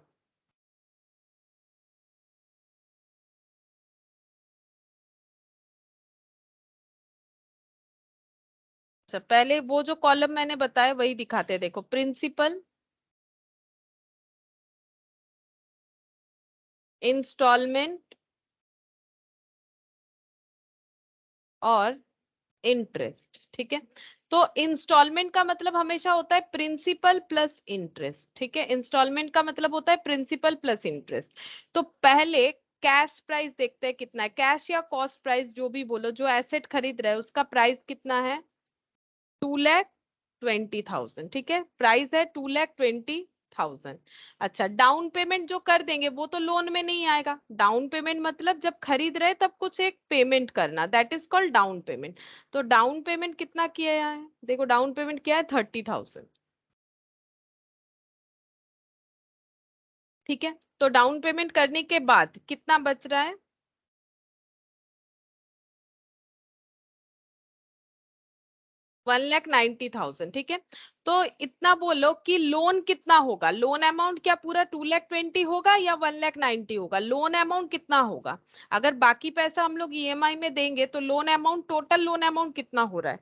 अच्छा, पहले वो जो कॉलम मैंने बताया वही दिखाते हैं। देखो प्रिंसिपल, इंस्टॉलमेंट और इंटरेस्ट, ठीक है। तो इंस्टॉलमेंट का मतलब हमेशा होता है प्रिंसिपल प्लस इंटरेस्ट, ठीक है, इंस्टॉलमेंट का मतलब होता है प्रिंसिपल प्लस इंटरेस्ट। तो पहले कैश प्राइस देखते हैं कितना है, कैश या कॉस्ट प्राइस जो भी बोलो, जो एसेट खरीद रहे हैं उसका प्राइस कितना है, 2,20,000, ठीक है, प्राइस है 2,20,000। अच्छा, डाउन पेमेंट जो कर देंगे वो तो लोन में नहीं आएगा। डाउन पेमेंट मतलब जब खरीद रहे तब कुछ एक पेमेंट करना, that is called down payment. तो डाउन पेमेंट कितना किया है, देखो डाउन पेमेंट क्या है 30,000, ठीक है। तो डाउन पेमेंट करने के बाद कितना बच रहा है, 1,90,000, ठीक है। तो इतना बोलो कि लोन कितना होगा, लोन अमाउंट क्या पूरा 2,20,000 होगा या 1,90,000 होगा, लोन अमाउंट कितना होगा। अगर बाकी पैसा हम लोग ईएमआई में देंगे तो loan amount, total loan amount कितना हो रहा है,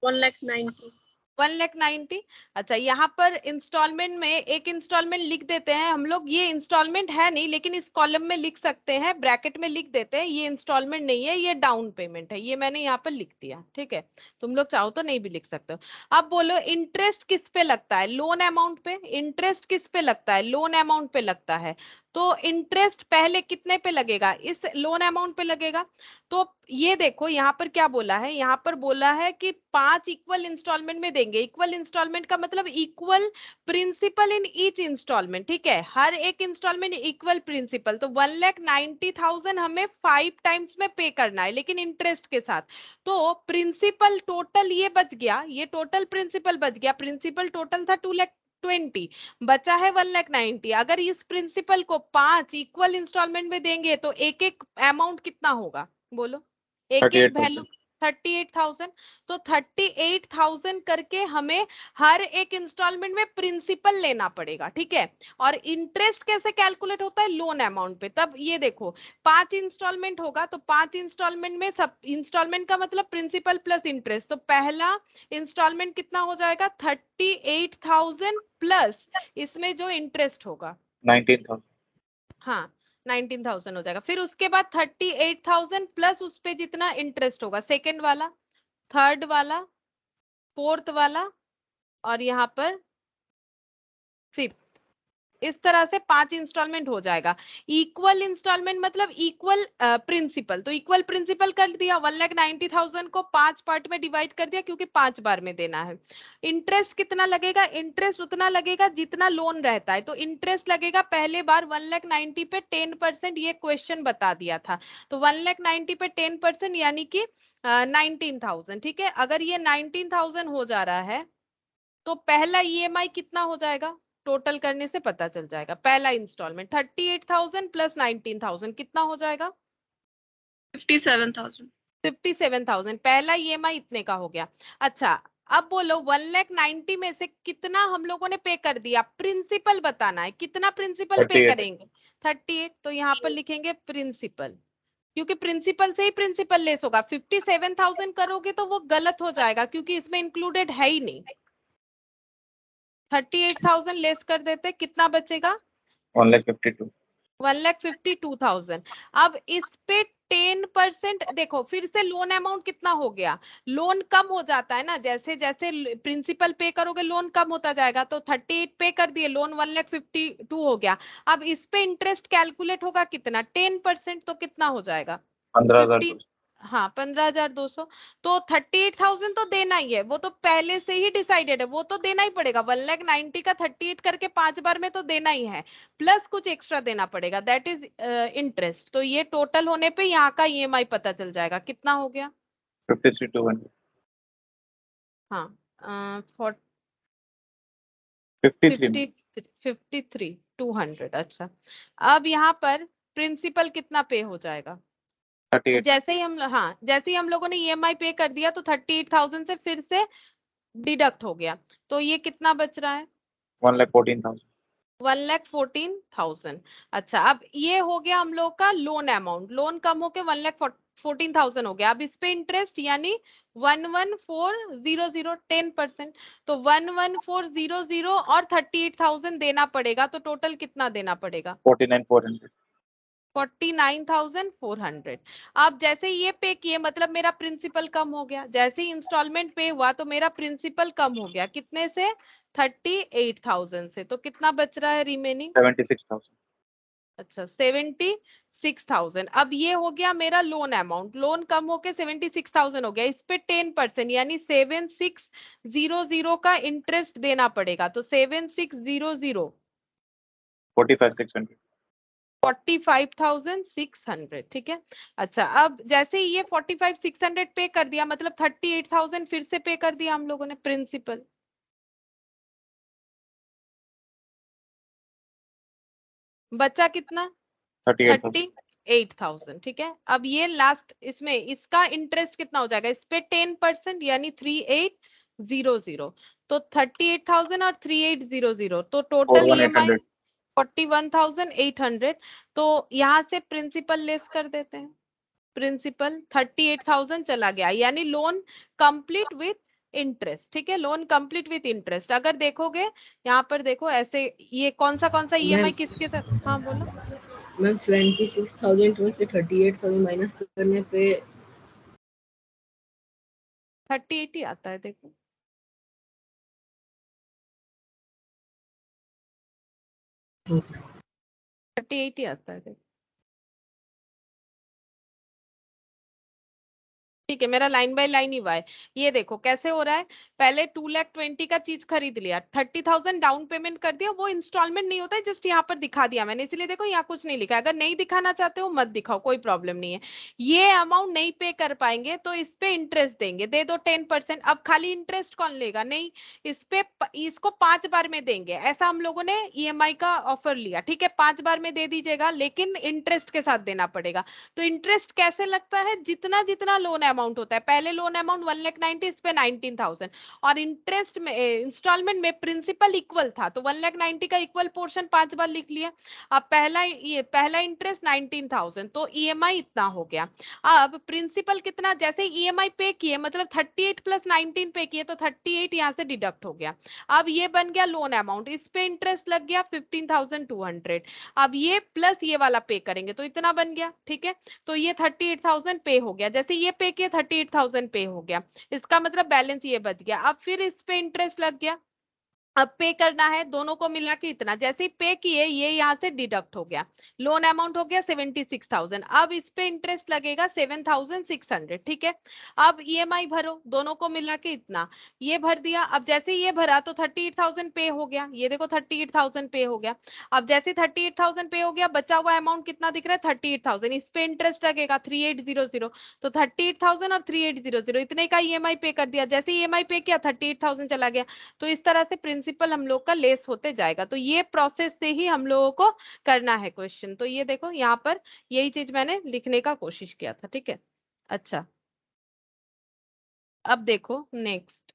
1,90,000। 1,90,000। अच्छा, यहाँ पर इंस्टॉलमेंट में एक इंस्टॉलमेंट लिख देते हैं हम लोग, ये इंस्टॉलमेंट है नहीं लेकिन इस कॉलम में लिख सकते हैं, ब्रैकेट में लिख देते हैं, ये इंस्टॉलमेंट नहीं है, ये डाउन पेमेंट है, ये मैंने यहाँ पर लिख दिया, ठीक है। तुम लोग चाहो तो नहीं भी लिख सकते हो। अब बोलो इंटरेस्ट किस पे लगता है, लोन अमाउंट पे। इंटरेस्ट किस पे लगता है, लोन अमाउंट पे लगता है। तो इंटरेस्ट पहले कितने पे लगेगा, इस लोन अमाउंट पे लगेगा। तो ये देखो यहाँ पर क्या बोला है, यहाँ पर बोला है कि 5 इक्वल इंस्टॉलमेंट में देंगे। इक्वल इंस्टॉलमेंट का मतलब equal principal in each installment, ठीक है, हर एक इंस्टॉलमेंट इक्वल प्रिंसिपल। तो 1,90,000 हमें 5 टाइम्स में पे करना है लेकिन इंटरेस्ट के साथ। तो प्रिंसिपल टोटल ये बच गया, ये टोटल प्रिंसिपल बच गया, प्रिंसिपल टोटल था 2,20,000, बचा है 1,90,000। अगर इस प्रिंसिपल को 5 इक्वल इंस्टॉलमेंट में देंगे तो एक एक अमाउंट कितना होगा, बोलो, एक एक वैल्यू 38,000। तो 38,000 करके हमें हर एक इंस्टॉलमेंट में प्रिंसिपल लेना पड़ेगा, ठीक है। और इंटरेस्ट कैसे कैलकुलेट होता है, लोन अमाउंट पे। तब ये देखो 5 इंस्टॉलमेंट होगा तो 5 इंस्टॉलमेंट में, सब इंस्टॉलमेंट का मतलब प्रिंसिपल प्लस इंटरेस्ट, तो पहला इंस्टॉलमेंट कितना हो जाएगा 38,000 प्लस इसमें जो इंटरेस्ट होगा 19,000। हाँ 19,000 हो जाएगा। फिर उसके बाद 38,000 प्लस उस पे जितना इंटरेस्ट होगा, सेकेंड वाला, थर्ड वाला, फोर्थ वाला और यहाँ पर फिफ्थ। इस तरह से 5 इंस्टॉलमेंट हो जाएगा। इक्वल इंस्टॉलमेंट मतलब इक्वल प्रिंसिपल, तो इक्वल प्रिंसिपल कर दिया, 1,90,000 को 5 पार्ट में डिवाइड कर दिया क्योंकि 5 बार में देना है। इंटरेस्ट कितना लगेगा, इंटरेस्ट उतना लगेगा जितना लोन रहता है। तो इंटरेस्ट लगेगा पहले बार 1,90,000 पे 10%, ये क्वेश्चन बता दिया था। तो 1,90,000 पे 10% यानी कि 19,000, ठीक है। अगर ये 19,000 हो जा रहा है तो पहला ईएमआई कितना हो जाएगा, टोटल करने से पता चल जाएगा। पहला इंस्टॉलमेंट 38,000 प्लस 19,000 कितना हो जाएगा, 57,000। 57,000, पहला ईएमआई इतने का हो गया। अच्छा, अब बोलो 1,90,000 में से कितना हम लोगों ने पे कर दिया, प्रिंसिपल बताना है, कितना प्रिंसिपल पे 38। करेंगे, 38। तो यहाँ पर लिखेंगे प्रिंसिपल, क्योंकि प्रिंसिपल से ही प्रिंसिपल लेस होगा। 57,000 करोगे तो वो गलत हो जाएगा क्योंकि इसमें इंक्लूडेड है ही नहीं। 38,000 लेस कर देते, कितना बचेगा 1,52,000। 1,52,000। अब इस पे 10% देखो, फिर से लोन अमाउंट कितना हो गया, लोन कम हो जाता है ना, जैसे जैसे प्रिंसिपल पे करोगे लोन कम होता जाएगा। तो 38 पे कर दिए, लोन 1,52,000 हो गया। अब इस पे इंटरेस्ट कैलकुलेट होगा कितना, 10%, तो कितना हो जाएगा 15। 15,000। हाँ 15,200। तो 38,000 तो देना ही है, वो तो पहले से ही डिसाइडेड है, वो तो देना ही पड़ेगा। 1,90,000 का 38 करके 5 बार में तो देना ही है, प्लस कुछ एक्स्ट्रा देना पड़ेगा, दैट इज इंटरेस्ट। तो ये टोटल होने पे यहाँ का ईएमआई पता चल जाएगा कितना हो गया। 53,200। हाँ 53 53,200। अच्छा, अब यहाँ पर प्रिंसिपल कितना पे हो जाएगा? 38। जैसे ही हाँ जैसे ही हम लोगों ने ईएमआई पे कर दिया तो 38,000 से फिर से डिडक्ट हो गया, तो ये कितना बच रहा है? 1,14,000। 1,14,000। अच्छा, अब ये हो गया हम लोग का लोन अमाउंट, लोन कम होके 1,14,000 हो गया। अब इस पे इंटरेस्ट यानी 1,14,000 10%। तो 1,14,000 और 38,000 देना पड़ेगा, तो टोटल कितना देना पड़ेगा? 49,400। 49,400। अब जैसे ये पे किए मतलब मेरा प्रिंसिपल कम हो गया, जैसे ही इंस्टॉलमेंट पे हुआ तो मेरा प्रिंसिपल कम हो गया, कितने से? 38,000 से। तो कितना बच रहा है रिमेनिंग? 76,000। अच्छा 76,000। अब ये हो गया मेरा लोन अमाउंट, लोन कम होके 76,000 हो गया। इस पे 10% यानी 7,600 का इंटरेस्ट देना पड़ेगा। तो 7,600 45,600। 45,600। ठीक है। अच्छा, अब जैसे ही ये 45,600 पे कर दिया मतलब 38,000 फिर से पे कर दिया हम लोगों ने प्रिंसिपल। बचा कितना? 38,000। 38,000। ठीक है। अब ये लास्ट इसमें इसका इंटरेस्ट कितना हो जाएगा? इस पे 10% यानी 3,800। तो 38,000 और 3,800 तो टोटल ईएमआई 41,800। 41,800। तो यहाँ से प्रिंसिपल लेस कर देते हैं। प्रिंसिपल 38,000 चला गया, यानी लोन कंप्लीट विथ इंटरेस्ट। ठीक है, लोन कंप्लीट विथ इंटरेस्ट। अगर देखोगे यहाँ पर देखो ऐसे, ये कौन सा ईएमआई किसके साथ? हाँ बोलो। मैम 76,000 में से 38,000 माइनस करने पे 38 ही आता है देखो। 38 ही आता है देखो। ठीक है, मेरा लाइन बाय लाइन ही हुआ है। ये देखो कैसे हो रहा है। पहले 2,20,000 का चीज खरीद लिया, 30,000 डाउन पेमेंट कर दिया, वो इंस्टॉलमेंट नहीं होता है, जस्ट यहाँ पर दिखा दिया मैंने, इसलिए देखो यहाँ कुछ नहीं लिखा है। अगर नहीं दिखाना चाहते हो मत दिखाओ, कोई प्रॉब्लम नहीं है। ये अमाउंट नहीं पे कर पाएंगे तो इस पे इंटरेस्ट देंगे, दे दो 10%। अब खाली इंटरेस्ट कौन लेगा? नहीं, इस पे इसको 5 बार में देंगे, ऐसा हम लोगों ने ईएमआई का ऑफर लिया। ठीक है, 5 बार में दे दीजिएगा, लेकिन इंटरेस्ट के साथ देना पड़ेगा। तो इंटरेस्ट कैसे लगता है? जितना जितना लोन अमाउंट होता है, पहले लोन अमाउंट 1,90,000, इस पे 19,000, और इंटरेस्ट में इंस्टॉलमेंट में प्रिंसिपल इक्वल था तो 1,90,000 का इक्वल पोर्शन 5 बार लिख लिया। अब पहला इंटरेस्ट 19,000, तो ईएमआई इतना हो गया। अब प्रिंसिपल कितना? जैसे ईएमआई पे किए मतलब 38 प्लस 19 पे किए तो 38 यहाँ से डिडक्ट हो गया। अब ये बन गया लोन अमाउंट, इस पे इंटरेस्ट लग गया 15,200। अब ये प्लस ये वाला पे करेंगे तो इतना बन गया। ठीक है, तो ये 38,000 पे हो गया। जैसे ये पे किया 38,000 पे हो गया, इसका मतलब बैलेंस ये बच गया। अब फिर इस पे इंटरेस्ट लग गया, अब पे करना है दोनों को मिला के इतना। जैसे ही पे किए ये यहाँ से डिडक्ट हो गया, लोन अमाउंट हो गया 76,000। अब इस पे इंटरेस्ट लगेगा 7,600। ठीक है, अब ईएमआई भरो दोनों को मिला के इतना, ये भर दिया। अब जैसे ये भरा तो 38,000 पे हो गया, ये देखो 38,000 पे हो गया। अब जैसे 38,000 पे हो गया, बचा हुआ अमाउंट कितना दिख रहा है? 38,000। इस पे इंटरेस्ट लगेगा 3,800। तो 38,000 और 3,800 इतने का ईएमआई पे कर दिया। जैसे ईएमआई पे किया 38,000 चला गया। तो इस तरह से प्रिंसिपल हम लोग का लेस होते जाएगा। तो ये प्रोसेस से ही हम लोगों को करना है क्वेश्चन। तो ये देखो यहाँ पर यही चीज मैंने लिखने का कोशिश किया था। ठीक है। अच्छा, अब देखो नेक्स्ट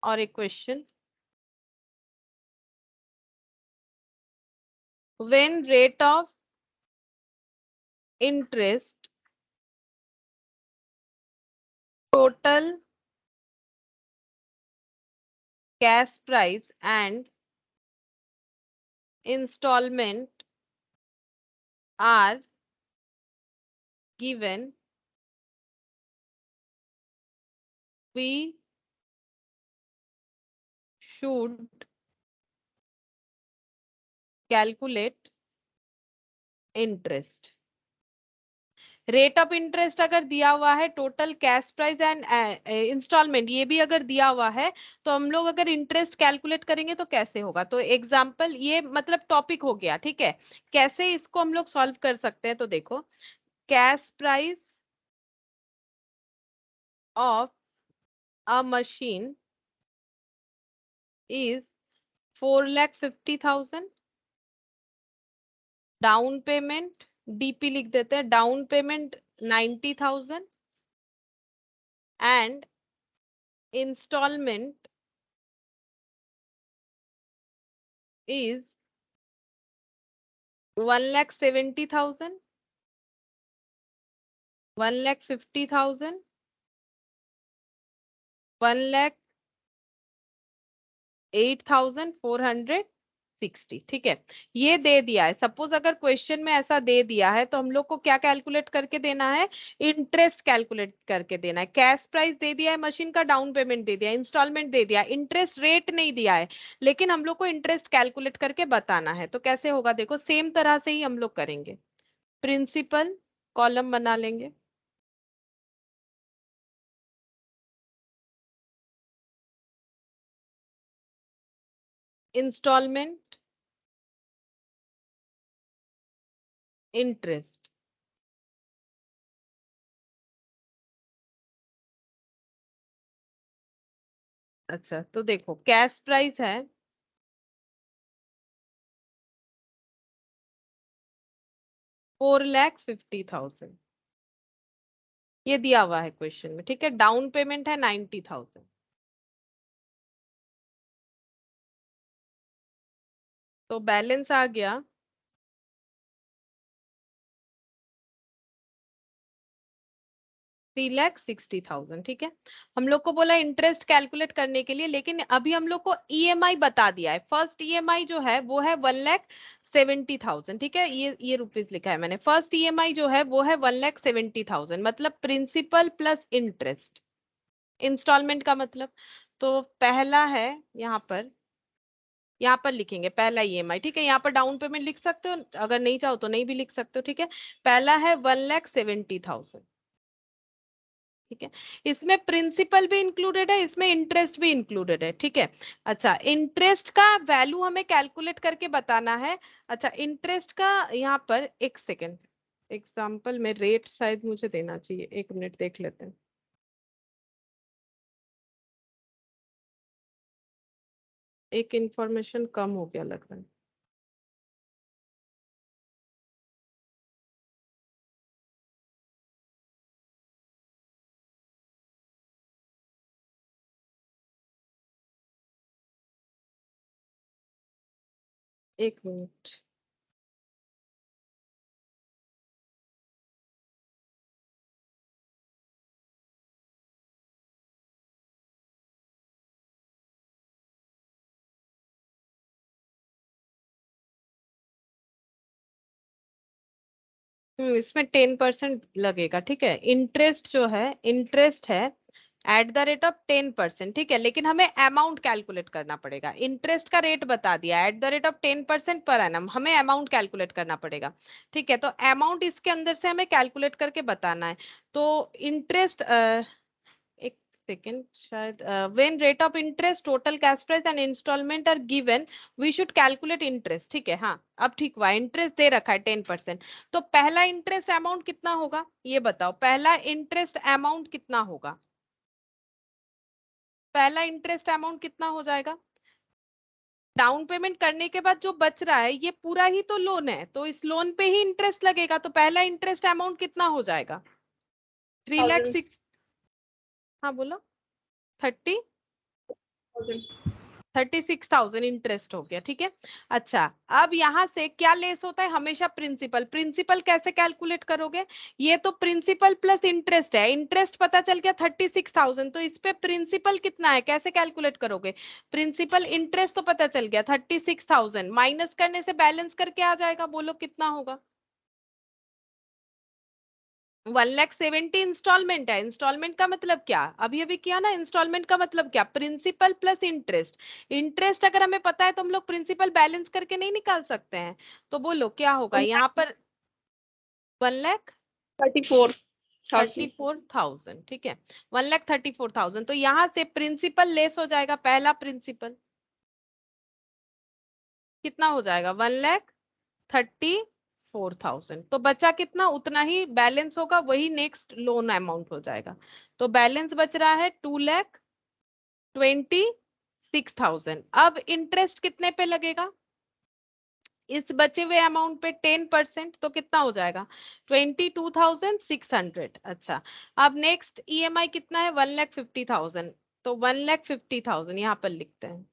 और एक question. When rate of interest total cash price and installment are given, we should calculate interest। Rate of interest अगर दिया हुआ है, total cash price and installment ये भी अगर दिया हुआ है, तो हम लोग अगर इंटरेस्ट कैलकुलेट करेंगे तो कैसे होगा। तो एग्जाम्पल ये मतलब टॉपिक हो गया, ठीक है। कैसे इसको हम लोग सॉल्व कर सकते हैं, तो देखो cash price of a machine is 4,50,000, down payment DP लिख देते हैं, down payment 90,000 and installment is 1,70,000, 1,50,000, 1,08,460, ठीक है। ये दे दिया है। सपोज अगर क्वेश्चन में ऐसा दे दिया है तो हम लोग को क्या कैलकुलेट करके देना है, इंटरेस्ट कैलकुलेट करके देना है। कैश प्राइस दे दिया है, मशीन का डाउन पेमेंट दे दिया, इंस्टॉलमेंट दे दिया, इंटरेस्ट रेट नहीं दिया है, लेकिन हम लोग को इंटरेस्ट कैलकुलेट करके बताना है। तो कैसे होगा, देखो सेम तरह से ही हम लोग करेंगे। प्रिंसिपल कॉलम बना लेंगे, इंस्टॉलमेंट, इंटरेस्ट। अच्छा तो देखो कैश प्राइस है 4,50,000, ये दिया हुआ है क्वेश्चन में, ठीक है। डाउन पेमेंट है 90,000, तो बैलेंस आ गया 3,60,000, ठीक है। हम लोग को बोला इंटरेस्ट कैलकुलेट करने के लिए, लेकिन अभी हम लोग को ईएमआई बता दिया है। फर्स्ट ईएमआई जो है वो है 1,70,000, ठीक है। ये रुपीज लिखा है मैंने। फर्स्ट ईएमआई जो है वो है 1,70,000, मतलब प्रिंसिपल प्लस इंटरेस्ट। इंस्टॉलमेंट का मतलब, तो पहला है यहाँ पर लिखेंगे पहला ईएमआई, ठीक है। यहाँ पर डाउन पेमेंट लिख सकते हो, अगर नहीं चाहो तो नहीं भी लिख सकते हो, ठीक है। पहला है 1,70,000, ठीक है। इसमें प्रिंसिपल भी इंक्लूडेड है, इसमें इंटरेस्ट भी इंक्लूडेड है, ठीक है। अच्छा इंटरेस्ट का वैल्यू हमें कैलकुलेट करके बताना है। अच्छा इंटरेस्ट का यहाँ पर एक सेकेंड, एग्जाम्पल में रेट शायद मुझे देना चाहिए, 1 मिनट देख लेते हैं। एक इंफॉर्मेशन कम हो गया लग रहा है। एक मिनट, इसमें 10% लगेगा, ठीक है। इंटरेस्ट जो है, इंटरेस्ट है एट द रेट ऑफ 10%, ठीक है। लेकिन हमें अमाउंट कैलकुलेट करना पड़ेगा। इंटरेस्ट का रेट बता दिया eight the rate of 10% per annum, हमें अमाउंट कैलकुलेट करना पड़ेगा, ठीक है। तो अमाउंट इसके अंदर से हमें कैलकुलेट करके बताना है। तो इंटरेस्ट एक सेकेंड, शायद when rate of interest, total cash price and installment are given, we should calculate interest, ठीक है। हाँ अब ठीक हुआ, इंटरेस्ट दे रखा है 10%। तो पहला इंटरेस्ट अमाउंट कितना होगा, ये बताओ, पहला इंटरेस्ट अमाउंट कितना होगा, पहला इंटरेस्ट अमाउंट कितना हो जाएगा। डाउन पेमेंट करने के बाद जो बच रहा है ये पूरा ही तो लोन है, तो इस लोन पे ही इंटरेस्ट लगेगा। तो पहला इंटरेस्ट अमाउंट कितना हो जाएगा, 3,06,000। हाँ बोलो, 36,000 इंटरेस्ट हो गया, ठीक है। अच्छा अब यहाँ से क्या लेस होता है, हमेशा प्रिंसिपल। प्रिंसिपल कैसे कैलकुलेट करोगे, ये तो प्रिंसिपल प्लस इंटरेस्ट है, इंटरेस्ट पता चल गया 36,000, तो इस पे प्रिंसिपल कितना है कैसे कैलकुलेट करोगे। प्रिंसिपल इंटरेस्ट तो पता चल गया 36,000, माइनस करने से बैलेंस करके आ जाएगा, बोलो कितना होगा। 1,70,000 इंस्टॉलमेंट है। इंस्टॉलमेंट का मतलब क्या, अभी अभी किया ना, इंस्टॉलमेंट का मतलब क्या, प्रिंसिपल प्लस इंटरेस्ट। इंटरेस्ट अगर हमें पता है तो हम लोग प्रिंसिपल बैलेंस करके नहीं निकाल सकते हैं। तो बोलो क्या होगा यहाँ पर, 1,00,000 34,000। 34,000, ठीक है, 1,34,000। तो यहाँ से प्रिंसिपल लेस हो जाएगा, पहला प्रिंसिपल कितना हो जाएगा, 1,34,000। तो बचा कितना, उतना ही बैलेंस होगा, वही नेक्स्ट लोन अमाउंट हो जाएगा। तो बैलेंस बच रहा है 2,26,000। अब इंटरेस्ट कितने पे लगेगा, इस बचे हुए अमाउंट पे 10%, तो कितना हो जाएगा 22,600। अच्छा, अब नेक्स्ट ईएमआई कितना है, 1,50,000। तो 1,50,000 यहाँ पर लिखते हैं,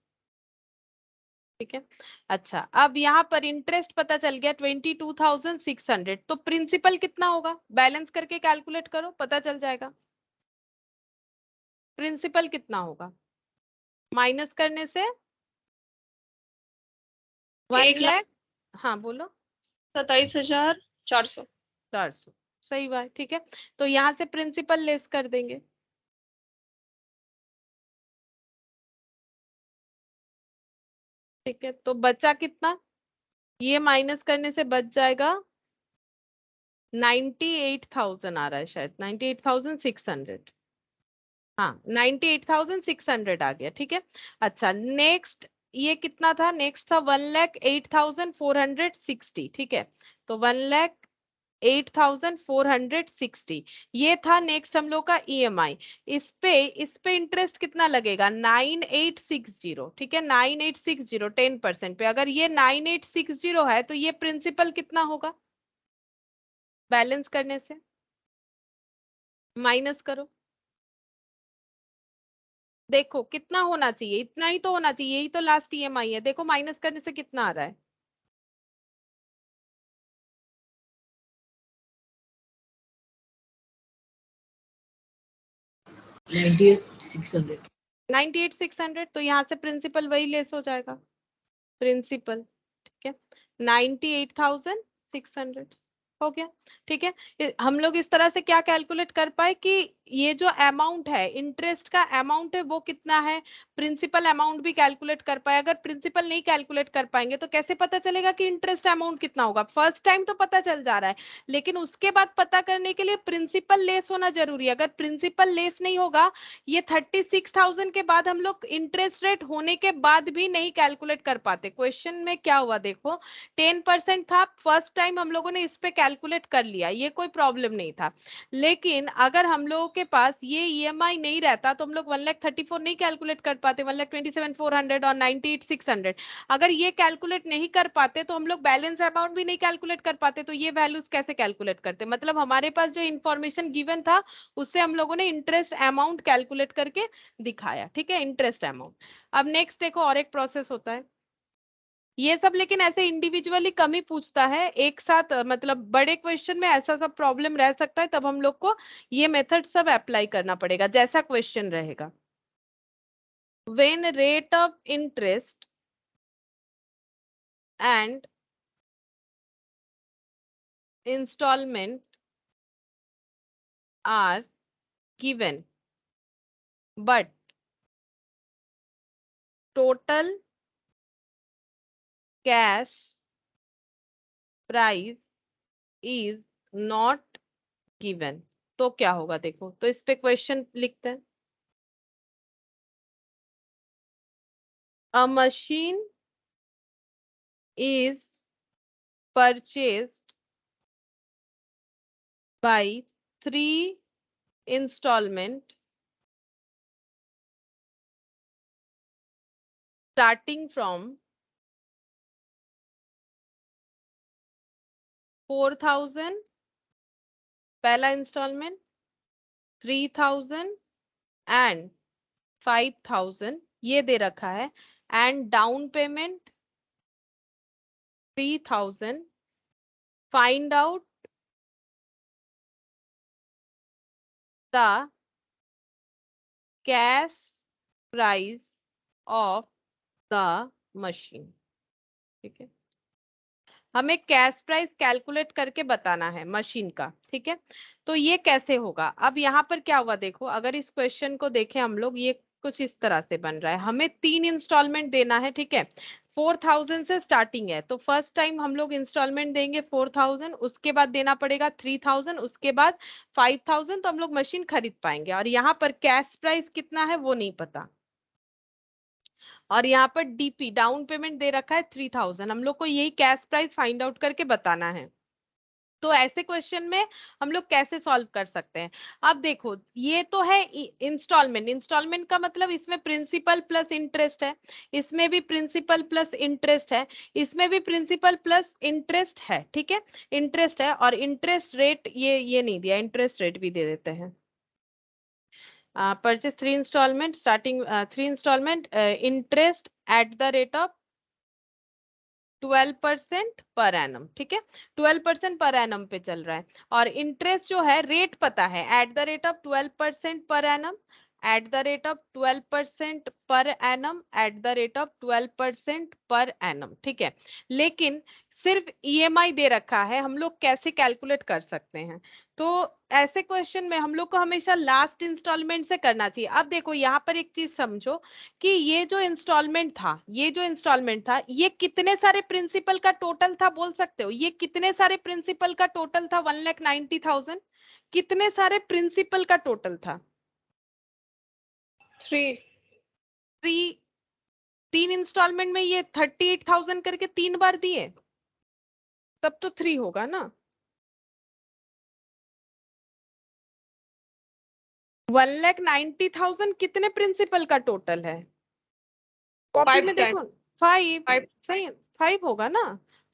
ठीक है। अच्छा, अब यहाँ पर इंटरेस्ट पता चल गया 22,600। तो प्रिंसिपल कितना होगा, बैलेंस करके कैलकुलेट करो, पता चल जाएगा प्रिंसिपल कितना होगा। माइनस करने से 1 लाख, हाँ बोलो, 27,400। 400, सही बात, ठीक है। तो यहाँ से प्रिंसिपल लेस कर देंगे, ठीक है। तो बचा कितना, ये माइनस करने से बच जाएगा 98,000 आ रहा है शायद, 98,600। हाँ, 98,600 आ गया, ठीक है। अच्छा, नेक्स्ट ये कितना था, नेक्स्ट था 1,08,460, ठीक है। तो 1,08,460 ये था नेक्स्ट हम लोग का ईएमआई। इस पे इंटरेस्ट कितना लगेगा, 9860, ठीक है, 9860 10% पे। अगर ये 9860 है तो ये प्रिंसिपल कितना होगा, बैलेंस करने से माइनस करो, देखो कितना होना चाहिए, इतना ही तो होना चाहिए, यही तो लास्ट ईएमआई है। देखो माइनस करने से कितना आ रहा है, 98,600। 98,600। तो यहाँ से प्रिंसिपल वही लेस हो जाएगा, प्रिंसिपल, ठीक है, 98,600 हो गया, ठीक है। हम लोग इस तरह से क्या कैलकुलेट कर पाए कि ये जो अमाउंट है, इंटरेस्ट का अमाउंट है वो कितना है, प्रिंसिपल अमाउंट भी कैलकुलेट कर पाए। अगर प्रिंसिपल नहीं कैलकुलेट कर पाएंगे तो कैसे पता चलेगा कि इंटरेस्ट अमाउंट कितना होगा, फर्स्ट टाइम तो पता चल जा रहा है, लेकिन उसके बाद पता करने के लिए प्रिंसिपल लेस होना जरूरी है। अगर प्रिंसिपल लेस नहीं होगा, ये 36,000 के बाद हम लोग इंटरेस्ट रेट होने के बाद भी नहीं कैलकुलेट कर पाते। क्वेश्चन में क्या हुआ देखो, 10% था, फर्स्ट टाइम हम लोगों ने इस पे कैलकुलेट कर लिया, ये कोई प्रॉब्लम नहीं था। लेकिन अगर हम लोगों के पास ये ईएमआई नहीं रहता तो हम लोग 1,34,000 नहीं कैलकुलेट कर पाते, 1,27,400 और 98,600 अगर ये कैलकुलेट नहीं कर पाते तो हम लोग बैलेंस अमाउंट भी नहीं कैलकुलेट कर पाते। तो ये वैल्यूज कैसे कैलकुलेट करते, मतलब हमारे पास जो इंफॉर्मेशन गिवन था उससे हम लोगों ने इंटरेस्ट अमाउंट कैलकुलेट करके दिखाया, ठीक है, इंटरेस्ट अमाउंट। अब नेक्स्ट देखो, और एक प्रोसेस होता है ये सब, लेकिन ऐसे इंडिविजुअली कम ही पूछता है, एक साथ मतलब बड़े क्वेश्चन में ऐसा सब प्रॉब्लम रह सकता है, तब हम लोग को ये मेथड सब अप्लाई करना पड़ेगा जैसा क्वेश्चन रहेगा। When rate of interest and installment are given but total cash price is not given, तो क्या होगा देखो। तो इस पे क्वेश्चन लिखते हैं, अ machine is purchased by 3 installment starting from 4,000 पहला इंस्टॉलमेंट, 3,000 एंड 5,000 ये दे रखा है, and down payment 3,000। Find out the cash price of the machine, ठीक है, हमें कैश प्राइस कैलकुलेट करके बताना है मशीन का, ठीक है। तो ये कैसे होगा, अब यहाँ पर क्या हुआ देखो, अगर इस क्वेश्चन को देखें हम लोग, ये कुछ इस तरह से बन रहा है, हमें 3 इंस्टॉलमेंट देना है, ठीक है, 4000 से स्टार्टिंग है, तो फर्स्ट टाइम हम लोग इंस्टॉलमेंट देंगे 4000, उसके बाद देना पड़ेगा 3000, उसके बाद 5000, तो हम लोग मशीन खरीद पाएंगे। और यहाँ पर कैश प्राइस कितना है वो नहीं पता, और यहाँ पर डीपी डाउन पेमेंट दे रखा है 3000, हम लोग को यही कैश प्राइस फाइंड आउट करके बताना है। तो ऐसे क्वेश्चन में हम लोग कैसे सॉल्व कर सकते हैं? अब देखो, ये तो है इंस्टॉलमेंट। इंस्टॉलमेंट का मतलब इसमें प्रिंसिपल प्लस इंटरेस्ट है, इसमें भी प्रिंसिपल प्लस इंटरेस्ट है, इसमें भी प्रिंसिपल प्लस इंटरेस्ट है, ठीक है, इंटरेस्ट है। और इंटरेस्ट रेट ये नहीं दिया, इंटरेस्ट रेट भी दे देते हैं। Purchase 3 installment, starting 3 installment, interest at the rate of 12% per annum, ठीक है, 12% पर एनम पे चल रहा है। और इंटरेस्ट जो है रेट पता है, at the rate of 12% per annum, eight the rate of 12% per annum, eight the rate of 12% per annum, ठीक है। लेकिन सिर्फ ईएमआई दे रखा है, हम लोग कैसे कैलकुलेट कर सकते हैं? तो ऐसे क्वेश्चन में हम लोग को हमेशा लास्ट इंस्टॉलमेंट से करना चाहिए। अब देखो यहाँ पर एक चीज समझो कि ये जो इंस्टॉलमेंट था, ये जो इंस्टॉलमेंट था, ये कितने सारे प्रिंसिपल का टोटल था बोल सकते हो? ये कितने सारे प्रिंसिपल का टोटल था? 1,90,000 कितने सारे प्रिंसिपल का टोटल था? 3 तीन इंस्टॉलमेंट में ये 38,000 करके 3 बार दिए, तब तो 3 होगा ना। 1,90,000 कितने प्रिंसिपल का टोटल है? कॉपी में देखो, 5 सही है, 5 होगा ना।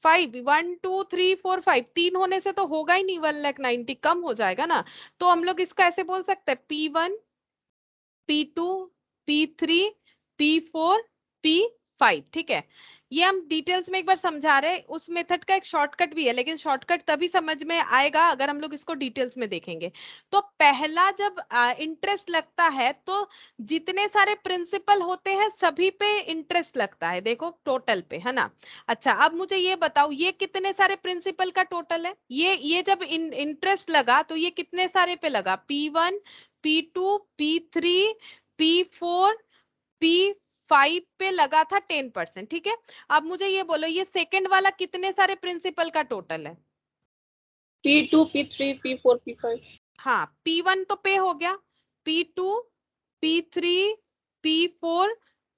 5 1 2 3 4 5 3 होने से तो होगा ही नहीं, 1,90,000 कम हो जाएगा ना। तो हम लोग इसको ऐसे बोल सकते हैं P1 P2 P3 P4 P5, ठीक है। ये हम डिटेल्स में एक बार समझा रहे हैं, उस मेथड का एक शॉर्टकट भी है, लेकिन शॉर्टकट तभी समझ में आएगा अगर हम लोग इसको डिटेल्स में देखेंगे। तो पहला जब इंटरेस्ट लगता है तो जितने सारे प्रिंसिपल होते हैं सभी पे इंटरेस्ट लगता है, देखो टोटल पे, है ना। अच्छा, अब मुझे ये बताओ, ये कितने सारे प्रिंसिपल का टोटल है? ये जब इंटरेस्ट लगा तो ये कितने सारे पे लगा? P1 P2 P3 P4 P5 पे लगा था 10%, ठीक है। अब मुझे ये बोलो, ये सेकंड वाला कितने सारे प्रिंसिपल का टोटल है? P2 P3 P4 P5। हाँ, P1 तो पे हो गया, P2 P3 P4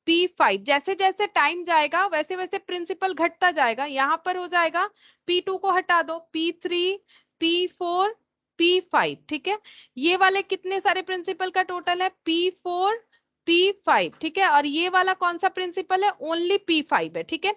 P5, जैसे जैसे टाइम जाएगा वैसे वैसे प्रिंसिपल घटता जाएगा। यहाँ पर हो जाएगा, P2 को हटा दो, P3 P4 P5, ठीक है। ये वाले कितने सारे प्रिंसिपल का टोटल है? P4 P5, ठीक है। और ये वाला कौन सा प्रिंसिपल है? ओनली P5 है, ठीक है।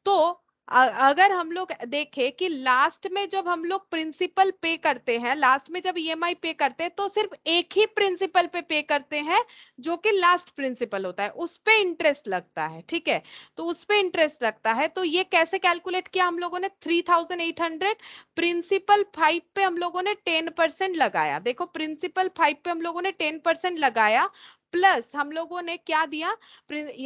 तो अगर हम लोग देखें कि लास्ट में जब हम लोग प्रिंसिपल पे करते हैं, लास्ट में जब ईएमआई पे करते हैं तो सिर्फ एक ही प्रिंसिपल पे करते हैं, जो कि लास्ट प्रिंसिपल होता है, उस पे इंटरेस्ट लगता है, ठीक है। तो उस पे इंटरेस्ट लगता है, तो ये कैसे कैलकुलेट किया हम लोगों ने? 3,800 प्रिंसिपल 5 पे हम लोगों ने 10% लगाया। देखो, प्रिंसिपल 5 पे हम लोगों ने 10% लगाया, प्लस हम लोगों ने क्या दिया?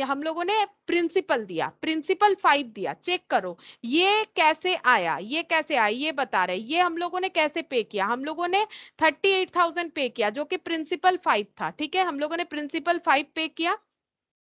हम लोगों ने प्रिंसिपल दिया, प्रिंसिपल 5 दिया। चेक करो ये कैसे आया, ये कैसे आया, ये बता रहे। ये हम लोगों ने कैसे पे किया? हम लोगों ने 38,000 पे किया, जो कि प्रिंसिपल 5 था, ठीक है। हम लोगों ने प्रिंसिपल 5 पे किया,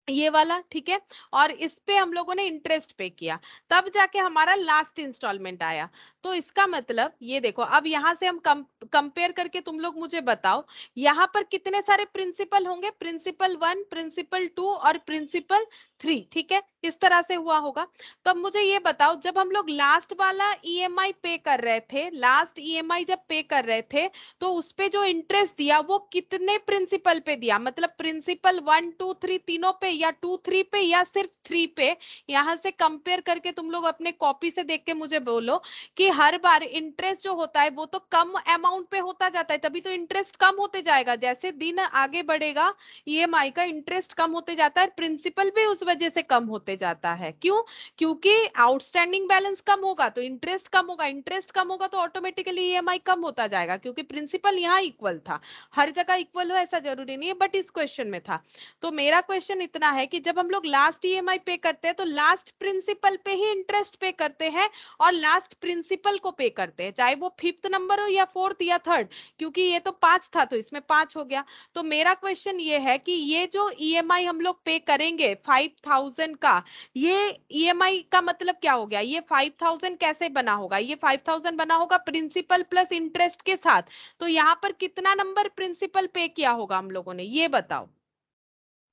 ये वाला, ठीक है। और इस पे हम लोगों ने इंटरेस्ट पे किया, तब जाके हमारा लास्ट इंस्टॉलमेंट आया। तो इसका मतलब ये देखो, अब यहां से हम कंपेयर करके तुम लोग मुझे बताओ, यहाँ पर कितने सारे प्रिंसिपल होंगे? प्रिंसिपल 1, प्रिंसिपल 2 और प्रिंसिपल 3, ठीक है, इस तरह से हुआ होगा। तो अब मुझे ये बताओ, जब हम लोग लास्ट वाला ईएमआई पे कर रहे थे, लास्ट ईएमआई जब पे कर रहे थे, तो उस पे जो इंटरेस्ट दिया वो कितने प्रिंसिपल पे दिया? मतलब प्रिंसिपल 1 2 3 तीनों पे, या 2 3 पे, या सिर्फ 3 पे? यहां से कंपेयर करके तुम लोग अपने कॉपी से देख के मुझे बोलो कि हर बार इंटरेस्ट जो होता है वो तो कम अमाउंट पे होता जाता है, तभी तो इंटरेस्ट कम होते जाएगा। जैसे दिन आगे बढ़ेगा ईएमआई का इंटरेस्ट कम होते जाता है, प्रिंसिपल भी उस वजह से कम होते जाता है। क्यों? क्योंकि आउटस्टैंडिंग बैलेंस कम होगा तो इंटरेस्ट कम होगा, इंटरेस्ट कम होगा तो ऑटोमेटिकली ईएमआई कम होता जाएगा, क्योंकि प्रिंसिपल यहाँ इक्वल था। हर जगह इक्वल हो ऐसा जरूरी नहीं है, बट इस क्वेश्चन में था। तो मेरा क्वेश्चन इतना है कि जब हम लोग लास्ट ईएमआई पे करते हैं तो लास्ट प्रिंसिपल पे ही इंटरेस्ट पे करते हैं और लास्ट प्रिंसिपल को पे करते हैं, चाहे वो 5th नंबर हो या 4th या 3rd, क्योंकि ये तो 5 था तो इसमें 5 हो गया। तो मेरा क्वेश्चन ये है कि ये जो ईएमआई हम लोग पे करेंगे 5 5000 का, ये ईएमआई का मतलब क्या हो गया, ये 5000 कैसे बना होगा, ये 5000 बना होगा प्रिंसिपल प्लस इंटरेस्ट के साथ। तो यहाँ पर कितना नंबर प्रिंसिपल पे किया होगा हम लोगों ने, ये बताओ,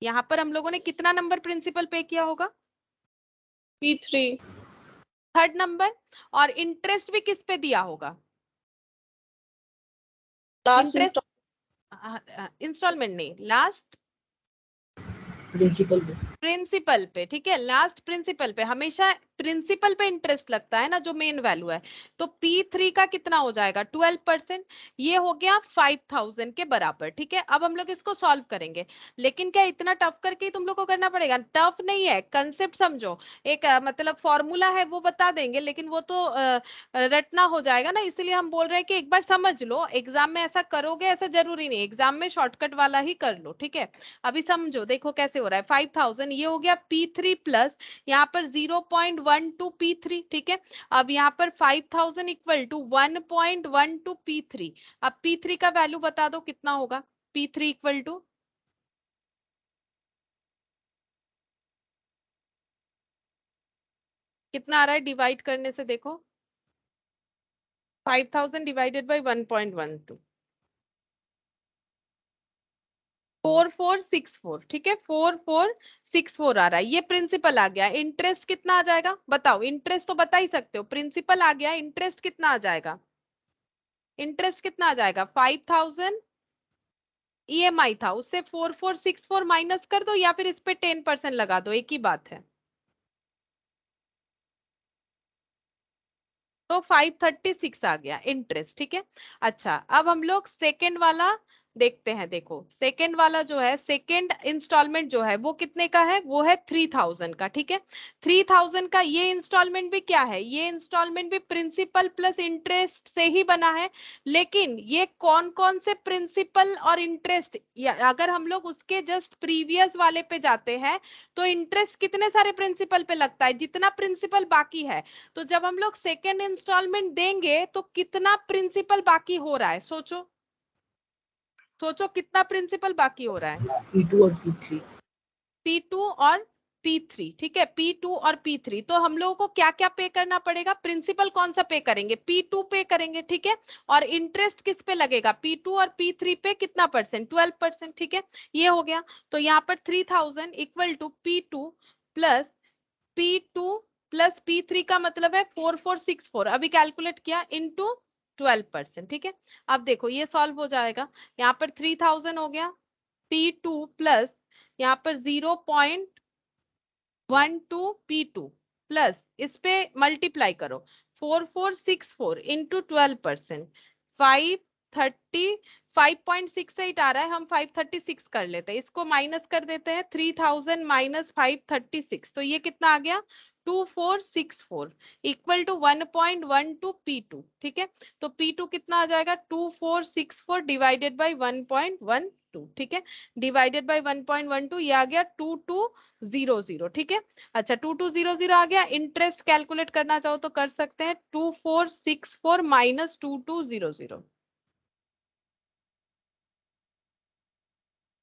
यहाँ पर हम लोगों ने कितना नंबर प्रिंसिपल पे किया होगा? P3 3rd number. और इंटरेस्ट भी किस पे दिया होगा? last इंटरेस्ट installment इंस्टॉलमेंट नहीं, लास्ट प्रिंसिपल पे। प्रिंसिपल पे, ठीक है, लास्ट प्रिंसिपल पे। हमेशा प्रिंसिपल पे इंटरेस्ट लगता है ना, जो मेन वैल्यू है। तो P3 का कितना हो जाएगा? 12%। ये हो गया 5000 के बराबर, ठीक है। अब हम लोग इसको सॉल्व करेंगे, लेकिन क्या इतना टफ करके ही तुम लोग को करना पड़ेगा? टफ नहीं है, कंसेप्ट समझो। एक मतलब फॉर्मूला है वो बता देंगे, लेकिन वो तो रटना हो जाएगा ना, इसलिए हम बोल रहे हैं कि एक बार समझ लो। एग्जाम में ऐसा करोगे ऐसा जरूरी नहीं, एग्जाम में शॉर्टकट वाला ही कर लो, ठीक है। अभी समझो, देखो कैसे हो रहा है। 5000 ये हो गया P3 प्लस यहाँ पर 0.12 P3, ठीक है। अब यहाँ पर 5000 इक्वल टू 1.12 P3। अब P3 का वैल्यू बता दो कितना होगा? P3 इक्वल टू कितना आ रहा है डिवाइड करने से? देखो 5000 डिवाइडेड बाई 1.12, 4464, ठीक है, 4464 आ रहा है। ये प्रिंसिपल आ गया। इंटरेस्ट कितना आ जाएगा बताओ? इंटरेस्ट तो बता ही सकते हो, प्रिंसिपल आ गया, इंटरेस्ट कितना आ जाएगा? इंटरेस्ट कितना आ जाएगा? 5000 ईएमआई था, उससे 4464 माइनस कर दो, या फिर इस पे 10% लगा दो, एक ही बात है। तो 536 आ गया इंटरेस्ट, ठीक है। अच्छा, अब हम लोग सेकेंड वाला देखते हैं। देखो सेकेंड वाला जो है, सेकेंड इंस्टॉलमेंट जो है वो कितने का है? वो है 3000 का, ठीक है। 3000 का ये इंस्टॉलमेंट भी क्या है? ये इंस्टॉलमेंट भी प्रिंसिपल प्लस इंटरेस्ट से ही बना है। लेकिन ये कौन कौन से प्रिंसिपल और इंटरेस्ट, अगर हम लोग उसके जस्ट प्रीवियस वाले पे जाते हैं तो इंटरेस्ट कितने सारे प्रिंसिपल पे लगता है? जितना प्रिंसिपल बाकी है। तो जब हम लोग सेकेंड इंस्टॉलमेंट देंगे तो कितना प्रिंसिपल बाकी हो रहा है? सोचो सोचो, कितना प्रिंसिपल बाकी हो रहा है? P2 और P3। P2 और P3, ठीक है, P2 और P3। तो हम लोगों को क्या क्या पे करना पड़ेगा? प्रिंसिपल कौन सा पे करेंगे? P2 पे करेंगे, ठीक है। और इंटरेस्ट किस पे लगेगा? P2 और P3 पे कितना परसेंट? 12%, ठीक है। ये हो गया। तो यहाँ पर 3000 equal to P2 plus P2 plus P3 का मतलब है 4464। अभी कैलकुलेट किया इनटू 12%, ठीक है। अब देखो ये सॉल्व हो जाएगा। यहाँ पर 3000 हो गया, P2 प्लस यहाँ पर 0.12 P2 प्लस इस पे मल्टीप्लाई करो 4464 इंटू 12%, 5.68 आ रहा है। हम 536 कर लेते हैं, इसको माइनस कर देते हैं। 3000 माइनस 536, तो ये कितना आ गया? 2464 इक्वल टू 1.12 P2, ठीक है। तो P2 कितना आ जाएगा? 2464 डिवाइडेड बाई 1.12, ठीक है। डिवाइडेड बाई 1.12, ये आ गया 2200, ठीक है। अच्छा 2200 आ गया। इंटरेस्ट कैलकुलेट करना चाहो तो कर सकते हैं, 2464 माइनस 2200,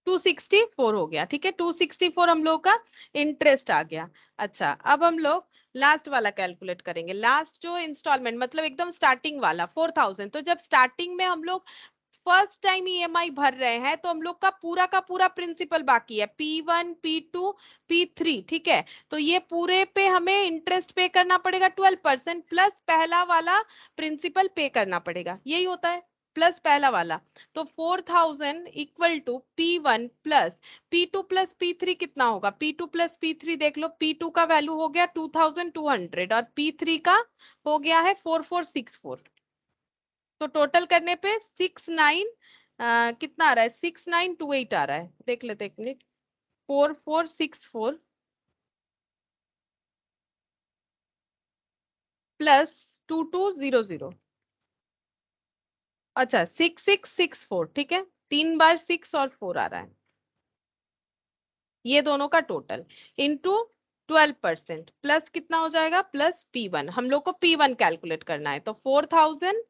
264 हो गया, ठीक है। 264 हम लोग का इंटरेस्ट आ गया। अच्छा, अब हम लोग लास्ट वाला कैलकुलेट करेंगे। लास्ट जो इंस्टॉलमेंट मतलब एकदम स्टार्टिंग वाला 4000। तो जब स्टार्टिंग में हम लोग फर्स्ट टाइम ईएमआई भर रहे हैं तो हम लोग का पूरा प्रिंसिपल बाकी है, P1 P2 P3, ठीक है। तो ये पूरे पे हमें इंटरेस्ट पे करना पड़ेगा 12% प्लस पहला वाला प्रिंसिपल पे करना पड़ेगा, यही होता है, प्लस पहला वाला। तो 4000 equal to P1 plus P2 plus P3 कितना होगा? P2 प्लस P3 देख लो, P2 का वैल्यू हो गया 2200 और P3 का हो गया है 4464। तो टोटल करने पे 69 कितना आ रहा है? 6928 आ रहा है। देख लेते एक मिनट, 4464 प्लस 2200, अच्छा 6664, ठीक है। 3 बार 6 और 4 आ रहा है, ये दोनों का टोटल इंटू 12% प्लस कितना हो जाएगा? प्लस P1, हम लोग को P1 कैलकुलेट करना है। तो 4000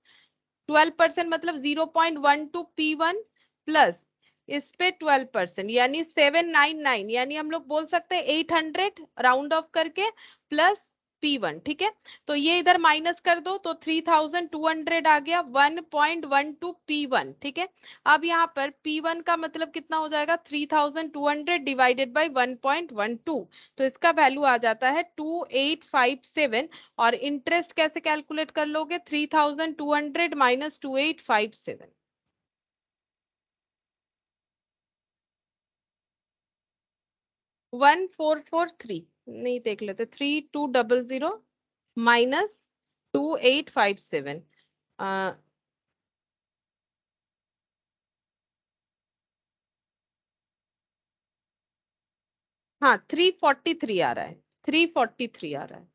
12% मतलब 0.12 P1 प्लस इस पे 12%, यानी 799, यानी हम लोग बोल सकते हैं 800 राउंड ऑफ करके प्लस P1, ठीक है। तो ये इधर माइनस कर दो तो 3200 आ गया, 1.12 P1, ठीक है। अब यहाँ पर P1 का मतलब कितना हो जाएगा, 3200 डिवाइडेड बाई 1.12, तो इसका वैल्यू आ जाता है 2857। और इंटरेस्ट कैसे कैलकुलेट कर लोगे, 3200 माइनस 2857, 1443, नहीं देख लेते, 3200 माइनस 2857, हाँ 343 आ रहा है, 343 आ रहा है।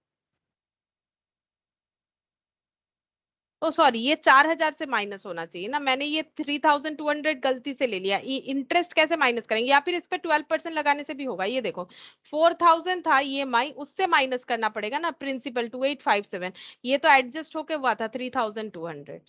ओ सॉरी, ये 4000 से माइनस होना चाहिए ना, मैंने ये 3200 गलती से ले लिया। इंटरेस्ट कैसे माइनस करेंगे, या फिर इस पे 12% लगाने से भी होगा। ये देखो 4000 था EMI, उससे माइनस करना पड़ेगा ना प्रिंसिपल 2857, ये तो एडजस्ट होके हुआ था 3200।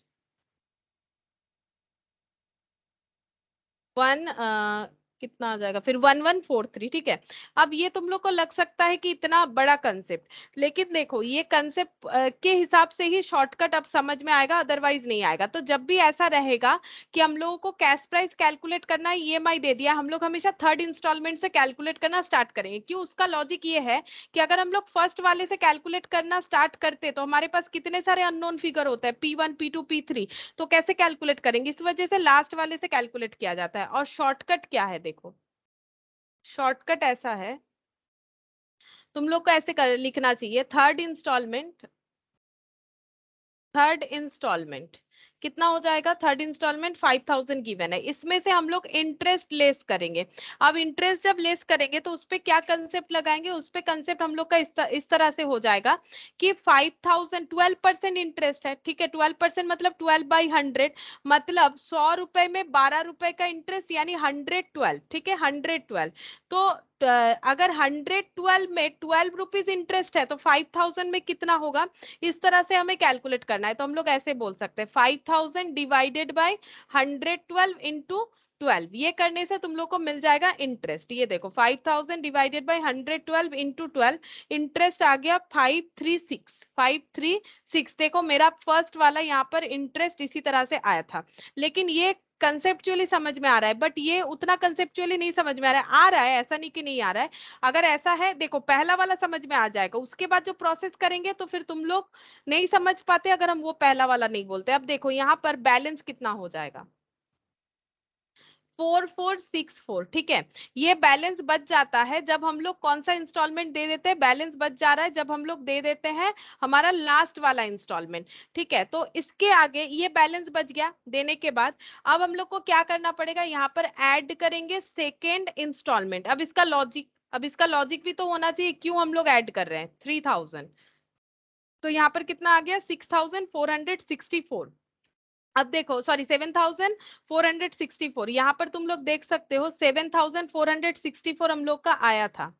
कितना आ जाएगा फिर, 1143, ठीक है। अब ये तुम लोग को लग सकता है कि इतना बड़ा कंसेप्ट, लेकिन देखो ये कंसेप्ट के हिसाब से ही शॉर्टकट अब समझ में आएगा, अदरवाइज नहीं आएगा। तो जब भी ऐसा रहेगा कि हम लोगों को कैश प्राइस कैलकुलेट करना है, EMI दे दिया, हम लोग हमेशा थर्ड इंस्टॉलमेंट से कैलकुलेट करना स्टार्ट करेंगे। क्यों, उसका लॉजिक ये है कि अगर हम लोग फर्स्ट वाले से कैलकुलेट करना स्टार्ट करते तो हमारे पास कितने सारे अननोन फिगर होते हैं, P1 P2 P3, तो कैसे कैलकुलेट करेंगे, इस वजह से लास्ट वाले से कैलकुलेट किया जाता है। और शॉर्टकट क्या है, देखो शॉर्टकट ऐसा है, तुम लोग को ऐसे कर लिखना चाहिए, थर्ड इंस्टॉलमेंट कितना हो जाएगा, थर्ड इंस्टॉलमेंट 5000 गिवन है, इसमें से हम लोग इंटरेस्ट लेस करेंगे। अब इंटरेस्ट जब लेस करेंगे तो उस पे क्या कंसेप्ट लगाएंगे, उस पे कंसेप्ट हम लोग का इस तरह से हो जाएगा कि 5000 12% इंटरेस्ट है, ठीक है। 12% मतलब 12/100, मतलब 100 रुपए में 12 रुपए का इंटरेस्ट, यानी 112, ठीक है, 112। तो अगर 112 में 12 रुपीज इंटरेस्ट है तो 5000 में कितना होगा, इस तरह से हमें कैलकुलेट करना है। तो हम लोग ऐसे बोल सकते हैं 5000 डिवाइडेड बाय 112 इंटू 12, ये करने से तुम लोग को मिल जाएगा इंटरेस्ट। ये देखो 5000 डिवाइडेड बाय 112 इंटू 12, इंटरेस्ट आ गया 536। देखो मेरा फर्स्ट वाला यहाँ पर इंटरेस्ट इसी तरह से आया था, लेकिन ये कंसेप्चुअली समझ में आ रहा है, बट ये उतना कंसेप्चुअली नहीं समझ में आ रहा है, ऐसा नहीं कि नहीं आ रहा है। अगर ऐसा है, देखो पहला वाला समझ में आ जाएगा, उसके बाद जो प्रोसेस करेंगे तो फिर तुम लोग नहीं समझ पाते अगर हम वो पहला वाला नहीं बोलते। अब देखो यहाँ पर बैलेंस कितना हो जाएगा, 4464, ठीक है। ये बैलेंस बच जाता है जब हम लोग कौन सा इंस्टॉलमेंट दे देते हैं, बैलेंस बच जा रहा है जब हम लोग दे देते हैं हमारा लास्ट वाला इंस्टॉलमेंट, ठीक है। तो इसके आगे ये बैलेंस बच गया देने के बाद, अब हम लोग को क्या करना पड़ेगा, यहाँ पर ऐड करेंगे सेकेंड इंस्टॉलमेंट। अब इसका लॉजिक भी तो होना चाहिए, क्यों हम लोग ऐड कर रहे हैं 3000, तो यहाँ पर कितना आ गया 6464। अब देखो सॉरी 7464, यहाँ पर तुम लोग देख सकते हो 7464 हम लोग का आया था,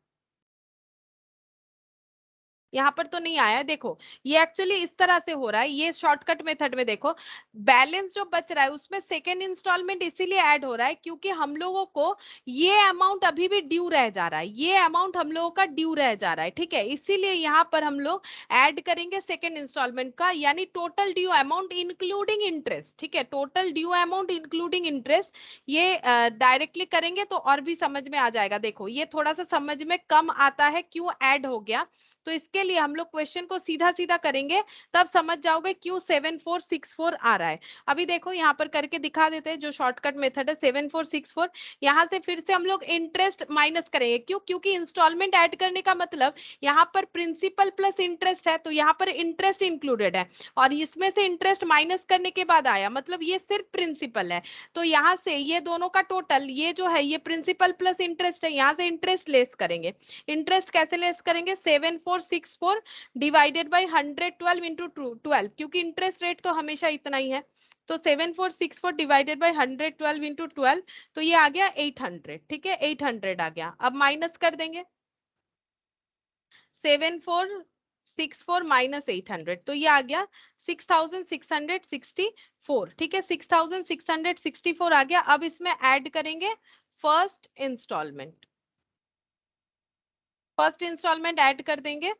यहाँ पर तो नहीं आया है। देखो ये एक्चुअली इस तरह से हो रहा है, ये शॉर्टकट मेथड में देखो बैलेंस जो बच रहा है उसमें सेकेंड इंस्टॉलमेंट इसीलिए ऐड हो रहा है क्योंकि हम लोगों को ये अमाउंट अभी भी ड्यू रह जा रहा है, ये अमाउंट हम लोगों का ड्यू रह जा रहा है, ठीक है। इसीलिए यहाँ पर हम लोग ऐड करेंगे सेकेंड इंस्टॉलमेंट का, यानी total due amount including interest, ठीक है, total due amount including interest. ये डायरेक्टली करेंगे तो और भी समझ में आ जाएगा। देखो ये थोड़ा सा समझ में कम आता है, क्यों ऐड हो गया, तो इसके लिए हम लोग क्वेश्चन को सीधा सीधा करेंगे, तब समझ जाओगे क्यों 7464 आ रहा है। अभी देखो यहाँ पर करके दिखा देते हैं, जो शॉर्टकट मेथड है 7464, यहाँ से फिर से हम लोग इंटरेस्ट माइनस करेंगे, क्यों, क्योंकि इंस्टॉलमेंट ऐड करने का मतलब यहाँ पर प्रिंसिपल प्लस इंटरेस्ट है, तो यहाँ पर इंटरेस्ट इंक्लूडेड है, और इसमें से इंटरेस्ट माइनस करने के बाद आया, मतलब ये सिर्फ प्रिंसिपल है। तो यहाँ से ये दोनों का टोटल, ये जो है ये प्रिंसिपल प्लस इंटरेस्ट है, यहाँ से इंटरेस्ट लेस करेंगे। इंटरेस्ट कैसे लेस करेंगे, 7464 डिवाइडेड बाई 112 इंटू 12, क्योंकि इंटरेस्ट रेट तो हमेशा इतना ही है। तो 7464 डिवाइडेड बाई 112 इंटू 12, तो ये आ गया 800, ठीक है, 800 आ गया। अब माइनस कर देंगे 7464 माइनस 800, तो ये आ गया 6664, ठीक है 6664 आ गया। अब इसमें ऐड करेंगे first installment, first installment add कर देंगे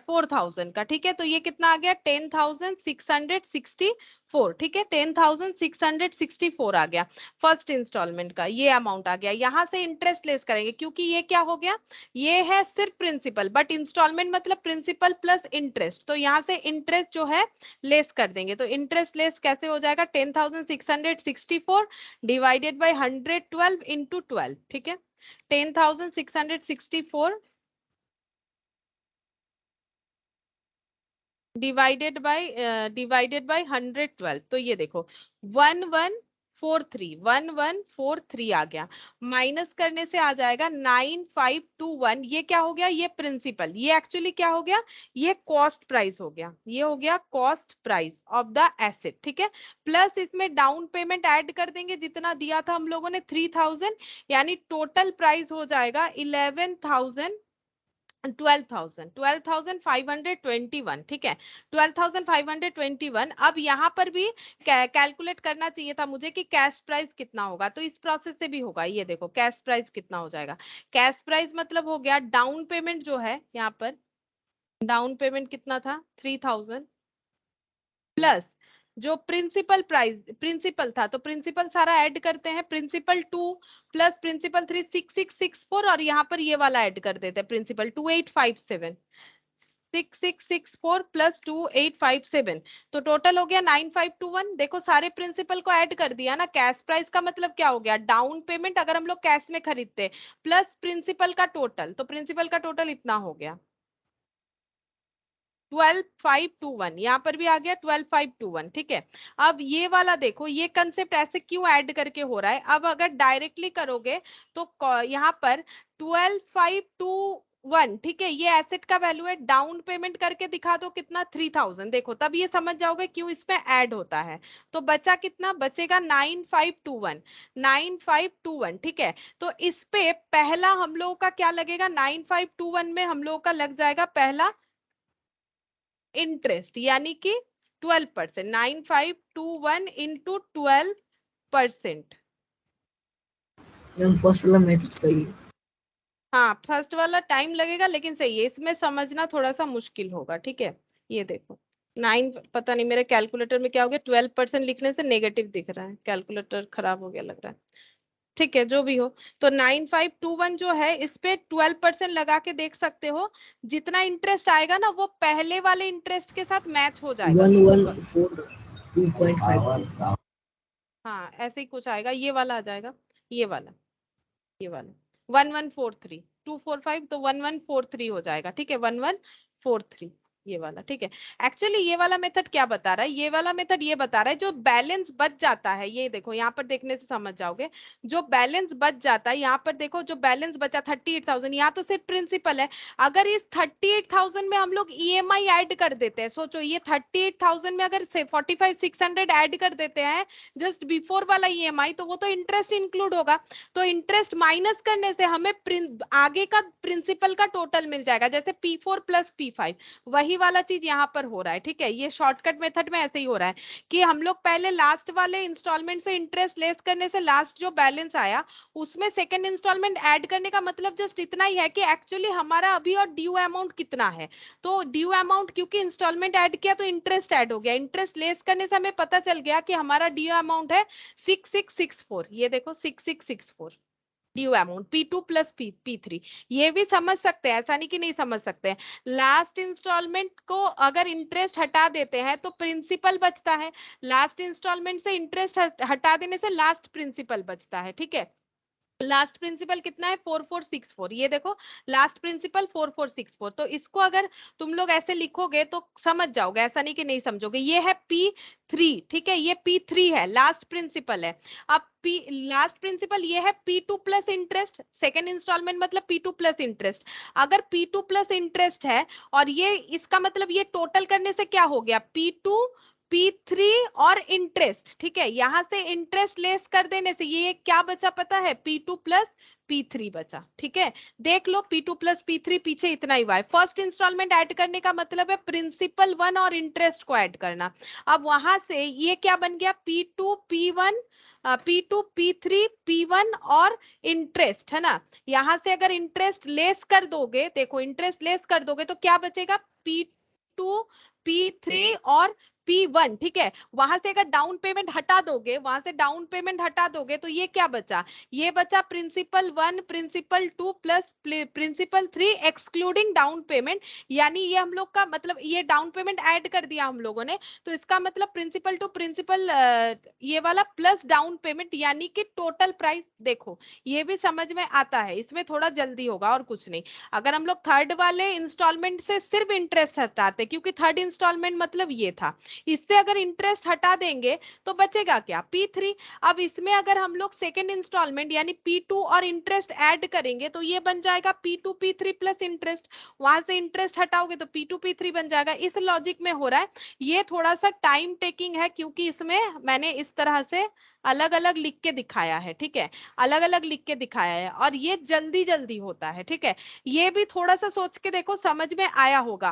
4000 का, ठीक है। तो ये कितना आ गया 10,664, ठीक है 10,664 आ गया फर्स्ट इंस्टॉलमेंट का, ये अमाउंट आ गया। यहाँ से इंटरेस्ट लेस करेंगे क्योंकि ये क्या हो गया, ये है सिर्फ प्रिंसिपल, बट इंस्टॉलमेंट मतलब प्रिंसिपल प्लस इंटरेस्ट, तो यहाँ से इंटरेस्ट जो है लेस कर देंगे। तो इंटरेस्ट लेस कैसे हो जाएगा, 10,664 डिवाइडेड बाई 112 इंटू 12, ठीक है 10,664 डिवाइडेड बाय 112, तो ये देखो 1143 आ गया। माइनस करने से आ जाएगा 9521, ये क्या हो गया, ये प्रिंसिपल, ये एक्चुअली क्या हो गया, ये कॉस्ट प्राइस हो गया, ये हो गया cost price of the asset, ठीक है। प्लस इसमें डाउन पेमेंट ऐड कर देंगे, जितना दिया था हम लोगों ने 3000, यानी टोटल प्राइस हो जाएगा 12,521, ठीक है 12,521। अब यहाँ पर भी कैलकुलेट करना चाहिए था मुझे कि कैश प्राइस कितना होगा, तो इस प्रोसेस से भी होगा। ये देखो कैश प्राइस कितना हो जाएगा, कैश प्राइस मतलब हो गया डाउन पेमेंट जो है, यहाँ पर डाउन पेमेंट कितना था 3000 प्लस जो प्रिंसिपल प्राइस, प्रिंसिपल था तो प्रिंसिपल सारा ऐड करते हैं, प्रिंसिपल 2 प्लस प्रिंसिपल 3 6664, और यहाँ पर ये वाला ऐड कर देते हैं प्रिंसिपल 2857, 6664 प्लस 2857, तो टोटल हो गया 9521। देखो सारे प्रिंसिपल को ऐड कर दिया ना, कैश प्राइस का मतलब क्या हो गया, डाउन पेमेंट अगर हम लोग कैश में खरीदते प्लस प्रिंसिपल का टोटल, तो प्रिंसिपल का टोटल इतना हो गया 12,521, यहाँ पर भी आ गया 12,521, ठीक है। अब ये वाला देखो, ये कंसेप्ट ऐसे क्यों ऐड करके हो रहा है, अब अगर डायरेक्टली करोगे तो यहाँ पर 12,521, ठीक है, ये एसेट का वैल्यू है, डाउन पेमेंट करके दिखा दो कितना 3000, देखो तब ये समझ जाओगे क्यों इसमें ऐड होता है। तो बचा कितना, बचेगा 9521, 9521, ठीक है। तो इस पे पहला हम लोगों का क्या लगेगा, 9521 में हम लोगों का लग जाएगा पहला इंटरेस्ट, यानी कि 12%, 9521 इंटू 12%। फर्स्ट वाला मेथड सही है। हाँ फर्स्ट वाला टाइम लगेगा लेकिन सही है, इसमें समझना थोड़ा सा मुश्किल होगा, ठीक है। ये देखो 9, पता नहीं मेरे कैलकुलेटर में क्या हो गया, 12% लिखने से नेगेटिव दिख रहा है, कैलकुलेटर खराब हो गया लग रहा है, ठीक है जो भी हो। तो 9521 जो है इस पे 12% लगा के देख सकते हो, जितना इंटरेस्ट आएगा ना वो पहले वाले इंटरेस्ट के साथ मैच हो जाएगा। 1142.5। हाँ ऐसे ही कुछ आएगा, ये वाला आ जाएगा, ये वाला 1143 245, तो 1143 हो जाएगा, ठीक है 1143 ये वाला, ठीक है। एक्चुअली ये वाला मेथड क्या बता रहा है, ये वाला मेथड ये बता रहा है जो बैलेंस बच जाता है, ये देखो यहाँ पर देखने से समझ जाओगे, जो बैलेंस बच जाता है यहाँ पर देखो, जो बैलेंस बचा 38,000, यहाँ तो सिर्फ प्रिंसिपल है, अगर इस 38,000 में हम लोग ईएमआई ऐड कर देते हैं, सोचो ये 38,000 में अगर 45,600 ऐड कर देते हैं जस्ट बिफोर वाला ईएमआई, तो वो तो इंटरेस्ट इंक्लूड होगा, तो इंटरेस्ट माइनस करने से हमें आगे का प्रिंसिपल का टोटल मिल जाएगा, जैसे P4 प्लस P5, वही वाला चीज यहाँ पर हो रहा है, ठीक है। ये शॉर्टकट मेथड में ऐसे ही हो रहा है कि हम लोग पहले लास्ट वाले इंस्टॉलमेंट से इंटरेस्ट लेस करने से लास्ट जो बैलेंस आया उसमें सेकंड इंस्टॉलमेंट ऐड करने का मतलब जस्ट इतना ही है कि एक्चुअली हमारा अभी और ड्यू अमाउंट कितना है, तो ड्यू अमाउंट क्योंकि इंस्टॉलमेंट ऐड किया तो इंटरेस्ट ऐड हो गया, इंटरेस्ट लेस करने से हमें पता चल गया कि हमारा ड्यू अमाउंट है 6664, ये देखो 6664 due amount P2 plus P3, ये भी समझ सकते हैं, ऐसा नहीं कि नहीं समझ सकते हैं। लास्ट इंस्टॉलमेंट को अगर इंटरेस्ट हटा देते हैं तो प्रिंसिपल बचता है, लास्ट इंस्टॉलमेंट से इंटरेस्ट हटा देने से लास्ट प्रिंसिपल बचता है, ठीक है। लास्ट प्रिंसिपल कितना है 4464, ये देखो लास्ट प्रिंसिपल 4464, तो इसको अगर तुम लोग ऐसे लिखोगे तो समझ जाओगे, ऐसा नहीं कि नहीं समझोगे। ये है P3, ठीक है, ये P3 है, लास्ट प्रिंसिपल है। अब लास्ट प्रिंसिपल ये है P2 plus interest, second instalment मतलब P2 प्लस इंटरेस्ट, अगर P2 प्लस इंटरेस्ट है और ये इसका मतलब ये टोटल करने से क्या हो गया P2 P3 और इंटरेस्ट, ठीक है, यहां से इंटरेस्ट लेस कर देने से ये क्या बचा पता है, P2 प्लस P3 बचा, ठीक है। देख लो P2 प्लस P3 पीछे इतना ही हुआ है। फर्स्ट इंस्टॉलमेंट ऐड करने का मतलब है प्रिंसिपल 1 और इंटरेस्ट को ऐड करना। अब वहां से ये क्या बन गया, P2 P1 P2 P3 P1 और इंटरेस्ट, है ना। यहां से अगर इंटरेस्ट लेस कर दोगे, देखो इंटरेस्ट लेस कर दोगे तो क्या बचेगा, P2 P3 और P1, ठीक है। वहां से अगर डाउन पेमेंट हटा दोगे, वहां से डाउन पेमेंट हटा दोगे तो ये क्या बचा, ये बचा principal 1 principal 2 plus principal 3 excluding down payment. यानी ये हम लोग का मतलब ये डाउन पेमेंट ऐड कर दिया हम लोगों ने, तो इसका मतलब प्रिंसिपल टू प्रिंसिपल ये वाला प्लस डाउन पेमेंट, यानी कि टोटल प्राइस। देखो ये भी समझ में आता है, इसमें थोड़ा जल्दी होगा और कुछ नहीं। अगर हम लोग थर्ड वाले इंस्टॉलमेंट से सिर्फ इंटरेस्ट हटाते, क्योंकि थर्ड इंस्टॉलमेंट मतलब ये था, इससे अगर इंटरेस्ट हटा देंगे तो बचेगा क्या, P3। अब इसमें अगर हम लोग सेकेंड इंस्टॉलमेंट यानी P2 और इंटरेस्ट ऐड करेंगे तो ये बन जाएगा P2 P3 प्लस इंटरेस्ट। वहां से इंटरेस्ट हटाओगे तो P2 P3 बन जाएगा। इस लॉजिक में हो रहा है। ये थोड़ा सा टाइम टेकिंग है, क्योंकि इसमें मैंने इस तरह से अलग अलग लिख के दिखाया है, ठीक है, अलग अलग लिख के दिखाया है, और ये जल्दी जल्दी होता है, ठीक है। ये भी थोड़ा सा सोच के देखो, समझ में आया होगा।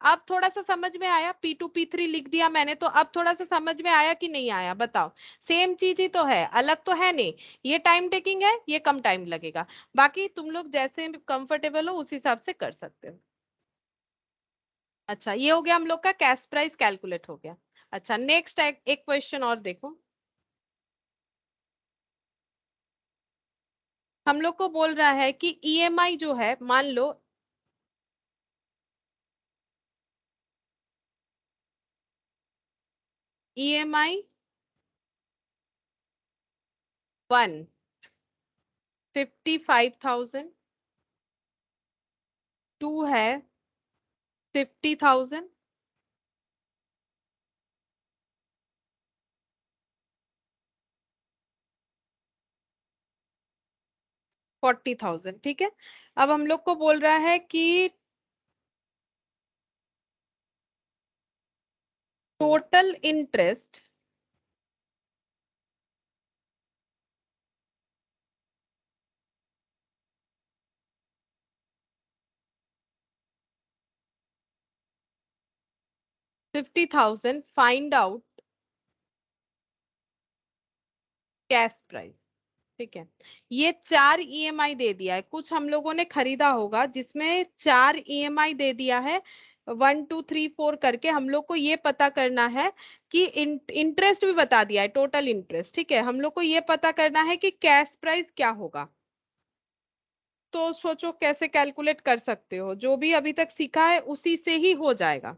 अब थोड़ा सा समझ में आया, P2 P3 लिख दिया मैंने, तो अब थोड़ा सा समझ में आया कि नहीं आया, बताओ। सेम चीज ही तो है, अलग तो है नहीं। ये टाइम टेकिंग है, ये कम टाइम लगेगा। बाकी तुम लोग जैसे कंफर्टेबल हो उस हिसाब से कर सकते हो। अच्छा, ये हो गया हम लोग का कैश प्राइस कैलकुलेट हो गया। अच्छा, नेक्स्ट एक क्वेश्चन और देखो। हम लोग को बोल रहा है कि ईएमआई जो है, मान लो ईएमआई 1 55,000, 2 है 50,000, 40,000, ठीक है। अब हम लोग को बोल रहा है कि total interest $50,000, find out cash price, ठीक है। ये 4 ईएमआई दे दिया है, कुछ हम लोगों ने खरीदा होगा जिसमें 4 ईएमआई दे दिया है, 1 2 3 4 करके। हम लोग को ये पता करना है कि इंटरेस्ट भी बता दिया है, टोटल इंटरेस्ट, ठीक है। हम लोग को ये पता करना है कि कैश प्राइस क्या होगा। तो सोचो कैसे कैलकुलेट कर सकते हो, जो भी अभी तक सीखा है उसी से ही हो जाएगा,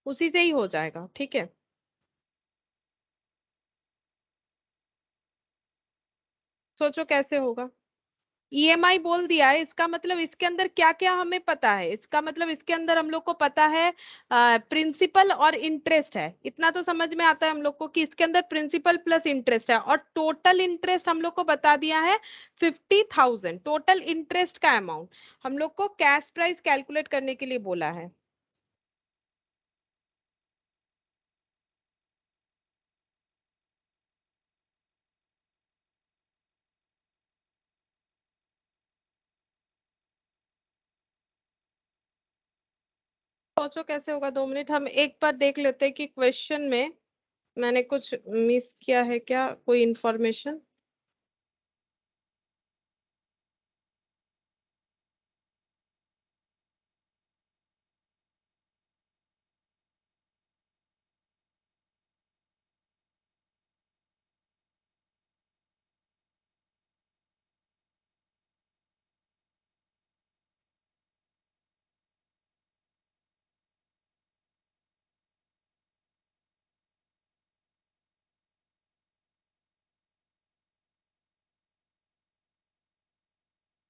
उसी से ही हो जाएगा, ठीक है। सोचो कैसे होगा। ईएमआई बोल दिया है, इसका मतलब इसके अंदर क्या क्या हमें पता है, इसका मतलब इसके अंदर हम लोग को पता है प्रिंसिपल और इंटरेस्ट है। इतना तो समझ में आता है हम लोग को कि इसके अंदर प्रिंसिपल प्लस इंटरेस्ट है, और टोटल इंटरेस्ट हम लोग को बता दिया है 50,000, टोटल इंटरेस्ट का अमाउंट हम लोग को कैश प्राइस कैलकुलेट करने के लिए बोला है। सोचो कैसे होगा, 2 मिनट हम एक बार देख लेते हैं कि क्वेश्चन में मैंने कुछ मिस किया है क्या, कोई इंफॉर्मेशन।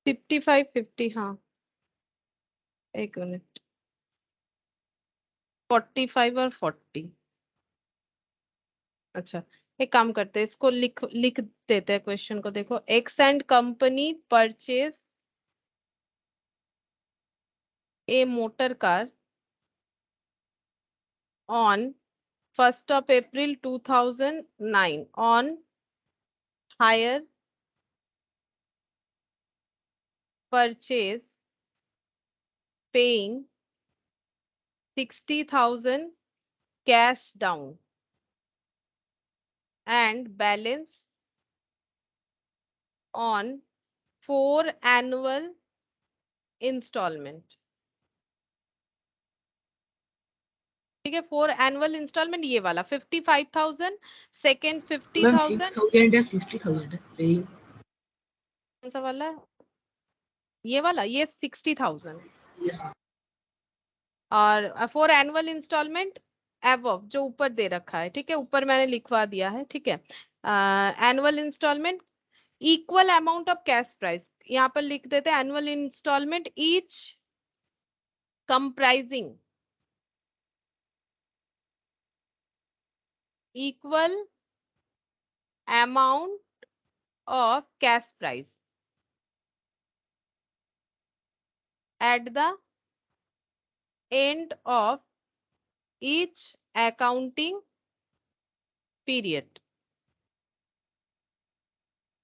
फिफ्टी फाइव 50, हाँ, एक मिनट, 45 और 40। अच्छा, एक काम करते हैं, इसको लिख लिख देते हैं क्वेश्चन को। देखो, x and company purchase a motor car on 1st of April 2009 on hire purchase paying 60,000 cash down and balance on 4 annual installment. ठीक है, 4 एनुअल इंस्टॉलमेंट ये वाला 55,000, सेकेंड 50,000, 6,000 या 60,000 है कौन सा वाला है? ये वाला, ये 60,000 Yes. और 4 एनुअल इंस्टॉलमेंट एबव जो ऊपर दे रखा है, ठीक है, ऊपर मैंने लिखवा दिया है, ठीक है। Annual installment equal amount of cash price, यहाँ पर लिख देते हैं annual installment each comprising equal amount of cash price at the end of each accounting period.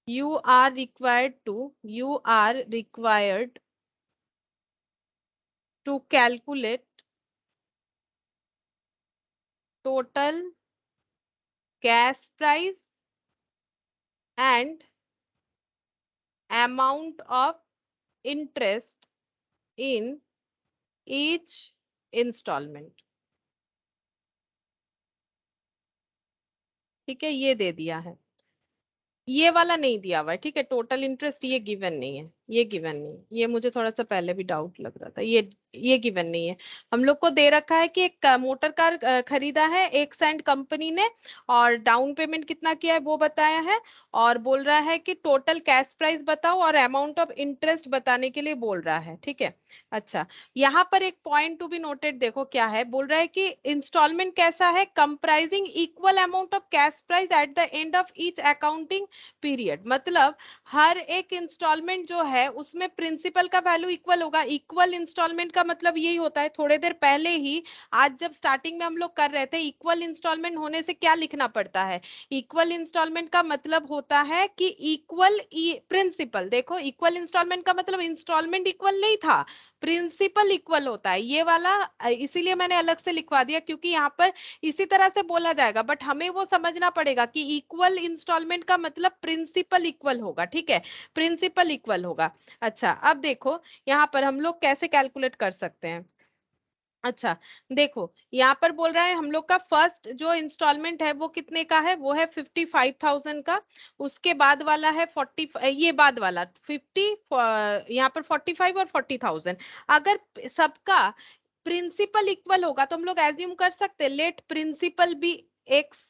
You are required to calculate total cash price and amount of interest in each installment. ठीक है, ये दे दिया है, ये वाला नहीं दिया हुआ है, ठीक है। टोटल इंटरेस्ट ये गिवन नहीं है, ये गिवन नहीं है, ये मुझे थोड़ा सा पहले भी डाउट लग रहा था, ये गिवन नहीं है। हम लोग को दे रखा है कि एक मोटर कार खरीदा है एक्सेंट कंपनी ने और डाउन पेमेंट कितना किया है वो बताया है, और बोल रहा है कि टोटल कैश प्राइस बताओ और अमाउंट ऑफ इंटरेस्ट बताने के लिए बोल रहा है, ठीक है। अच्छा, यहाँ पर एक पॉइंट टू बी नोटेड, देखो क्या है, बोल रहा है कि इंस्टॉलमेंट कैसा है, comprising equal amount of cash price at the end of each accounting period. मतलब हर एक इंस्टॉलमेंट जो है उसमें प्रिंसिपल का वैल्यू इक्वल होगा। इक्वल इंस्टॉलमेंट का मतलब यही होता है, थोड़े देर पहले ही आज जब स्टार्टिंग में हम लोग कर रहे थे, इक्वल इंस्टॉलमेंट होने से क्या लिखना पड़ता है, इक्वल इंस्टॉलमेंट का मतलब होता है कि इक्वल प्रिंसिपल। देखो, इक्वल इंस्टॉलमेंट का मतलब इंस्टॉलमेंट इक्वल नहीं था, प्रिंसिपल इक्वल होता है ये वाला, इसीलिए मैंने अलग से लिखवा दिया क्योंकि यहाँ पर इसी तरह से बोला जाएगा, बट हमें वो समझना पड़ेगा कि इक्वल इंस्टॉलमेंट का मतलब प्रिंसिपल इक्वल होगा, ठीक है, प्रिंसिपल इक्वल होगा। अच्छा, अब देखो यहाँ पर हम लोग कैसे कैलकुलेट कर सकते हैं। अच्छा, देखो यहाँ पर बोल रहा है हम लोग का फर्स्ट जो इंस्टॉलमेंट है वो कितने का है, वो है 55,000 का, उसके बाद वाला है 40, ये बाद वाला 50, यहाँ पर 45 और 40,000। अगर सबका प्रिंसिपल इक्वल होगा तो हम लोग एज्यूम कर सकते हैं लेट प्रिंसिपल बी एक्स,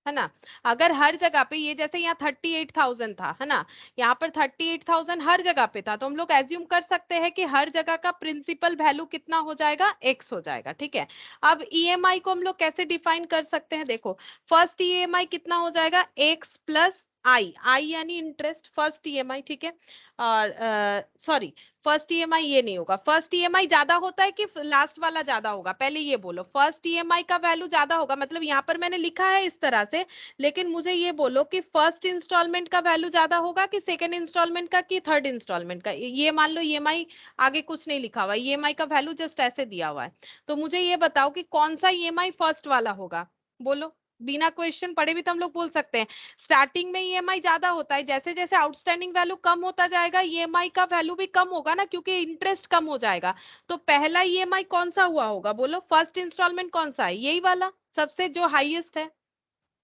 है ना। अगर हर जगह पे ये जैसे यहाँ 38,000 था, है ना, यहाँ पर 38,000 हर जगह पे था, तो हम लोग एज्यूम कर सकते हैं कि हर जगह का प्रिंसिपल वैल्यू कितना हो जाएगा, एक्स हो जाएगा, ठीक है। अब ईएमआई को हम लोग कैसे डिफाइन कर सकते हैं, देखो फर्स्ट ईएमआई कितना हो जाएगा, एक्स प्लस आई, आई यानी इंटरेस्ट, फर्स्ट ईएमआई, ठीक है। और सॉरी, फर्स्ट ईएमआई ये नहीं होगा, फर्स्ट ईएमआई ज्यादा होता है कि लास्ट वाला ज्यादा होगा, पहले ये बोलो, फर्स्ट ईएमआई का वैल्यू ज्यादा होगा, मतलब यहाँ पर मैंने लिखा है इस तरह से, लेकिन मुझे ये बोलो कि फर्स्ट इंस्टॉलमेंट का वैल्यू ज्यादा होगा कि सेकंड इंस्टॉलमेंट का कि थर्ड इंस्टॉलमेंट का। ये मान लो ईएमआई आगे कुछ नहीं लिखा हुआ, ईएमआई का वैल्यू जस्ट ऐसे दिया हुआ है, तो मुझे ये बताओ कि कौन सा ईएमआई फर्स्ट वाला होगा, बोलो, बिना क्वेश्चन पढ़े भी तो हम लोग बोल सकते हैं। स्टार्टिंग में ईएमआई ज्यादा होता है, जैसे जैसे आउटस्टैंडिंग वैल्यू कम होता जाएगा ईएमआई का वैल्यू भी कम होगा ना, क्योंकि इंटरेस्ट कम हो जाएगा। तो पहला ईएमआई कौन सा हुआ होगा, बोलो, फर्स्ट इंस्टॉलमेंट कौन सा है, यही वाला सबसे जो हाईएस्ट है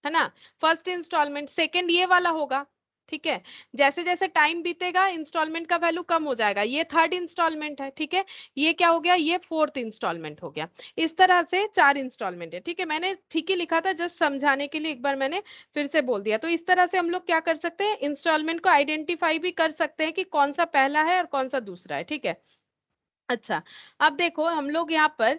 ना, फर्स्ट इंस्टॉलमेंट। सेकंड ये वाला होगा, ठीक है। जैसे जैसे टाइम बीतेगा इंस्टॉलमेंट का वैल्यू कम हो जाएगा, ये थर्ड इंस्टॉलमेंट है, ठीक है। ये क्या हो गया, ये फोर्थ इंस्टॉलमेंट हो गया। इस तरह से 4 इंस्टॉलमेंट है, ठीक है। मैंने ठीक ही लिखा था, जस्ट समझाने के लिए एक बार मैंने फिर से बोल दिया। तो इस तरह से हम लोग क्या कर सकते हैं, इंस्टॉलमेंट को आइडेंटिफाई भी कर सकते हैं कि कौन सा पहला है और कौन सा दूसरा है, ठीक है। अच्छा, अब देखो हम लोग यहाँ पर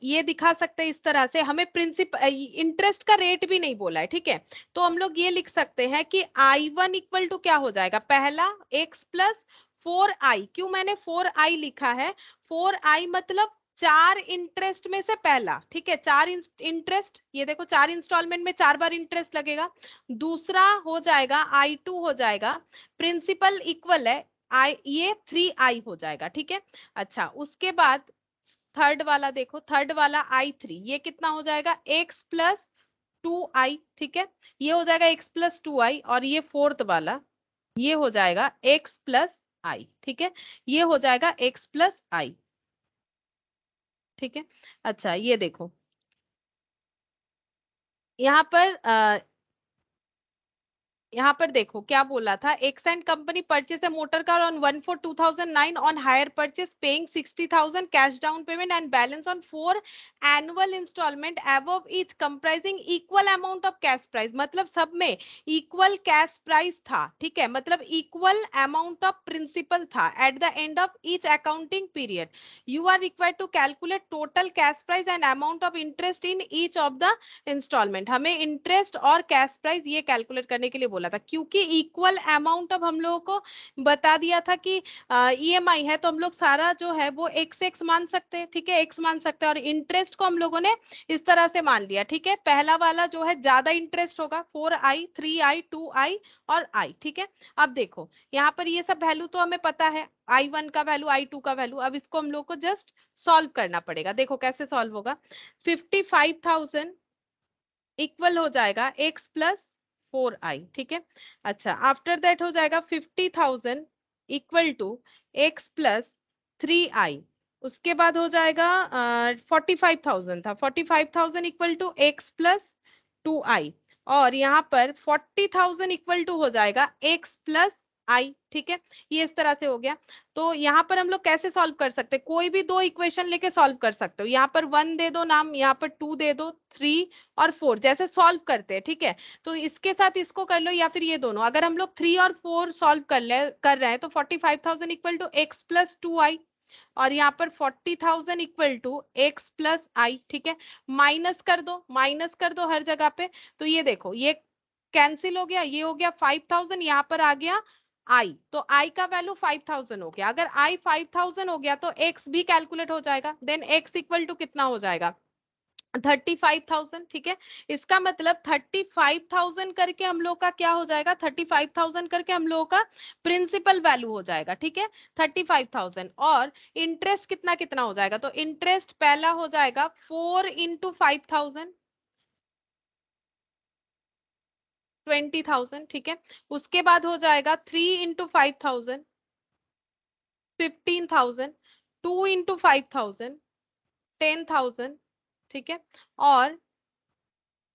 ये दिखा सकते हैं इस तरह से, हमें इंटरेस्ट का रेट भी नहीं बोला है, ठीक है। तो हम लोग ये लिख सकते हैं कि I1 इक्वल टू क्या हो जाएगा, पहला x प्लस 4i। क्यों मैंने 4i लिखा है, 4i मतलब 4 इंटरेस्ट में से पहला, ठीक है, 4 इंटरेस्ट, ये देखो 4 इंस्टॉलमेंट में 4 बार इंटरेस्ट लगेगा। दूसरा हो जाएगा I2 हो जाएगा, प्रिंसिपल इक्वल है आई, ये 3I हो जाएगा, ठीक है। अच्छा, उसके बाद थर्ड वाला देखो, थर्ड वाला I3, ये कितना हो जाएगा x प्लस 2I, ठीक है, ये हो जाएगा x प्लस 2I। और ये फोर्थ वाला ये हो जाएगा x प्लस I, ठीक है, ये हो जाएगा x प्लस I, ठीक है। अच्छा, ये देखो यहाँ पर देखो क्या बोला था, X and company purchase a motor car on 1/4/2009 on hire purchase paying 60,000 cash down payment and balance on 4 annual installment above each comprising equal amount of cash price, मतलब सब में इक्वल कैश प्राइस था, ठीक है, मतलब इक्वल अमाउंट ऑफ प्रिंसिपल था at the end of each accounting period. You are required to calculate total cash price and amount of interest in each of the installment. हमें इंटरेस्ट और कैश प्राइस ये कैलकुलेट करने के लिए बोला था, क्योंकि इक्वल अमाउंट ऑफ हम लोगों को बता दिया था कि ईएमआई है, तो हम लोग सारा जो है वो एक्स एक्स मान सकते हैं, ठीक है, एक्स मान सकते हैं। और इंटरेस्ट को हम लोगों ने इस तरह से मान लिया, ठीक है, पहला वाला जो है ज्यादा इंटरेस्ट होगा 4I 3I 2I और I, ठीक है। अब देखो यहाँ पर ये सब वैल्यू तो हमें पता है, I1 का वैल्यू, I2 का वैल्यू, अब इसको हम लोग को जस्ट सॉल्व करना पड़ेगा। देखो कैसे सॉल्व होगा, 55,000 इक्वल हो जाएगा x प्लस 4I, ठीक है। अच्छा, आफ्टर दैट हो जाएगा 50,000 equal to x plus 3I। उसके बाद हो जाएगा 45,000 था, 45,000 equal to x plus 2I। और यहाँ पर 40,000 इक्वल टू हो जाएगा x प्लस I, ठीक है, ये इस तरह से हो गया। तो यहाँ पर हम लोग कैसे सॉल्व कर सकते हैं, कोई भी दो इक्वेशन लेके सॉल्व कर सकते हो, यहाँ पर 1 दे दो नाम, यहाँ पर 2 दे दो, 3 और 4 जैसे सॉल्व करते हैं, ठीक है। तो इसके साथ इसको कर लो, या फिर ये दोनों, अगर हम लोग 3 और 4 सॉल्व कर रहे हैं तो 45,000 equal to x plus 2I और यहाँ पर 40,000 equal to x plus I, ठीक है। माइनस कर दो हर जगह पे, तो ये देखो ये कैंसिल हो गया, ये हो गया 5,000, यहाँ पर आ गया I, तो I का वैल्यू 5,000 हो गया। अगर I 5,000 हो गया तो x भी कैलकुलेट हो जाएगा, देन x इक्वल टू कितना हो जाएगा 35,000, ठीक है। इसका मतलब 35,000 करके हम लोग का क्या हो जाएगा, 35,000 करके हम लोगों का प्रिंसिपल वैल्यू हो जाएगा, ठीक है, 35,000। और इंटरेस्ट कितना कितना हो जाएगा, तो इंटरेस्ट पहला हो जाएगा 4 इंटू 5,000 20,000, ठीक है। उसके बाद हो जाएगा 3 इंटू 5,000 15,000, 2 इंटू 5,000 10,000, ठीक है, और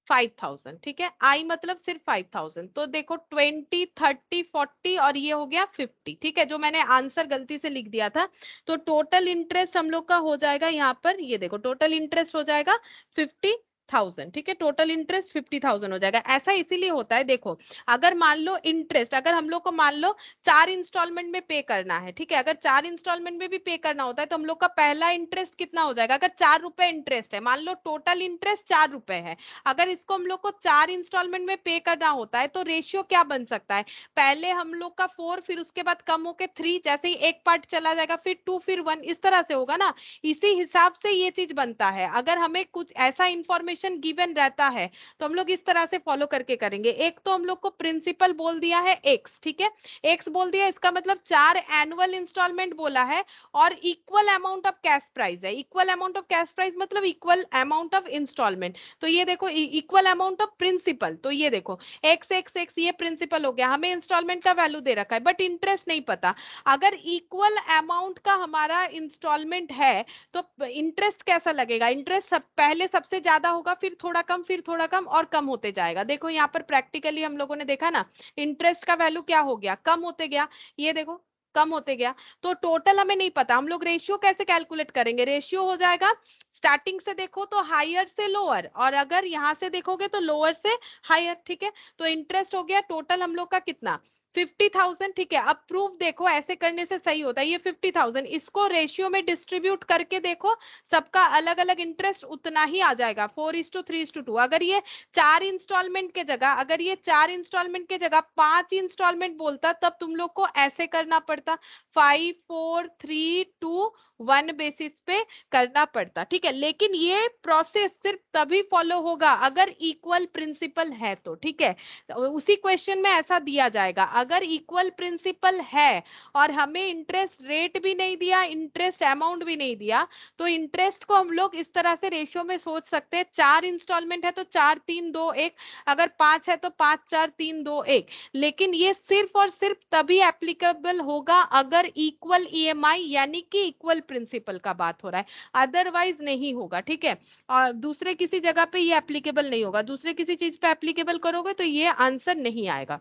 5,000, ठीक है। आई मतलब सिर्फ 5,000, तो देखो 20 30 40 और ये हो गया 50, ठीक है, जो मैंने आंसर गलती से लिख दिया था। तो टोटल इंटरेस्ट हम लोग का हो जाएगा यहाँ पर, ये देखो टोटल इंटरेस्ट हो जाएगा 50,000, ठीक है, टोटल इंटरेस्ट 50,000 हो जाएगा। ऐसा इसीलिए होता है, देखो अगर मान लो इंटरेस्ट, अगर हम लोग को मान लो 4 इंस्टॉलमेंट में पे करना है, ठीक है, अगर 4 इंस्टॉलमेंट में भी पे करना होता है तो हम लोग का पहला इंटरेस्ट कितना हो जाएगा, अगर 4 रुपए इंटरेस्ट है, मान लो टोटल इंटरेस्ट 4 रुपए है, अगर इसको हम लोग को 4 इंस्टॉलमेंट में पे करना होता है तो रेशियो क्या बन सकता है, पहले हम लोग का 4, फिर उसके बाद कम होके 3, जैसे ही एक पार्ट चला जाएगा फिर 2 फिर 1, इस तरह से होगा ना। इसी हिसाब से ये चीज बनता है, अगर हमें कुछ ऐसा इंफॉर्मेशन गिवन रहता है तो हम लोग इस तरह से फॉलो करके करेंगे। एक तो हम लोग को प्रिंसिपल बोल दिया है x, ठीक है, x बोल दिया, इसका मतलब 4 एनुअल इंस्टॉलमेंट बोला है और equal amount of cash price है। Equal amount of cash price मतलब इक्वल अमाउंट ऑफ इंस्टॉलमेंट, तो ये देखो इक्वल अमाउंट ऑफ प्रिंसिपल, तो ये देखो एक्स एक्स एक्स ये प्रिंसिपल हो गया, हमें इंस्टॉलमेंट का वैल्यू दे रखा है बट इंटरेस्ट नहीं पता। अगर इक्वल अमाउंट का हमारा इंस्टॉलमेंट है तो इंटरेस्ट कैसा लगेगा, इंटरेस्ट पहले सबसे ज्यादा होगा, फिर थोड़ा कम, फिर थोड़ा कम और कम होते जाएगा। देखो यहाँ पर प्रैक्टिकली हम लोगों ने देखा ना, इंटरेस्ट का वैल्यू क्या हो गया, कम होते गया, ये देखो कम होते गया। तो टोटल हमें नहीं पता, हम लोग रेशियो कैसे कैलकुलेट करेंगे, रेशियो हो जाएगा स्टार्टिंग से देखो तो हायर से लोअर, और अगर यहाँ से देखोगे तो लोअर से हायर, ठीक है। तो इंटरेस्ट हो गया टोटल हम लोग का कितना 50,000, ठीक है। अब प्रूफ देखो, ऐसे करने से सही होता है। ये 50,000, इसको रेशियो में डिस्ट्रीब्यूट करके देखो, सबका अलग अलग इंटरेस्ट उतना ही आ जाएगा, 4:3:2। अगर ये 4 इंस्टॉलमेंट के जगह, अगर ये 4 इंस्टॉलमेंट के जगह 5 इंस्टॉलमेंट बोलता, तब तुम लोग को ऐसे करना पड़ता, 5, 4, 3, 2, 1 बेसिस पे करना पड़ता, ठीक है। लेकिन ये प्रोसेस सिर्फ तभी फॉलो होगा अगर इक्वल प्रिंसिपल है तो, ठीक है। उसी क्वेश्चन में ऐसा दिया जाएगा, अगर इक्वल प्रिंसिपल है और हमें इंटरेस्ट रेट भी नहीं दिया, इंटरेस्ट अमाउंट भी नहीं दिया, तो इंटरेस्ट को हम लोग इस तरह से रेशियो में सोच सकते हैं, 4 इंस्टॉलमेंट है तो 4, 3, 2, 1, अगर 5 है तो 5, 4, 3, 2, 1। लेकिन ये सिर्फ और सिर्फ तभी एप्लीकेबल होगा अगर इक्वल ईएमआई यानी कि इक्वल प्रिंसिपल का बात हो रहा है, अदरवाइज नहीं होगा, ठीक है। और दूसरे किसी जगह पे ये एप्लीकेबल नहीं होगा, दूसरे किसी चीज पे एप्लीकेबल करोगे तो ये आंसर नहीं आएगा।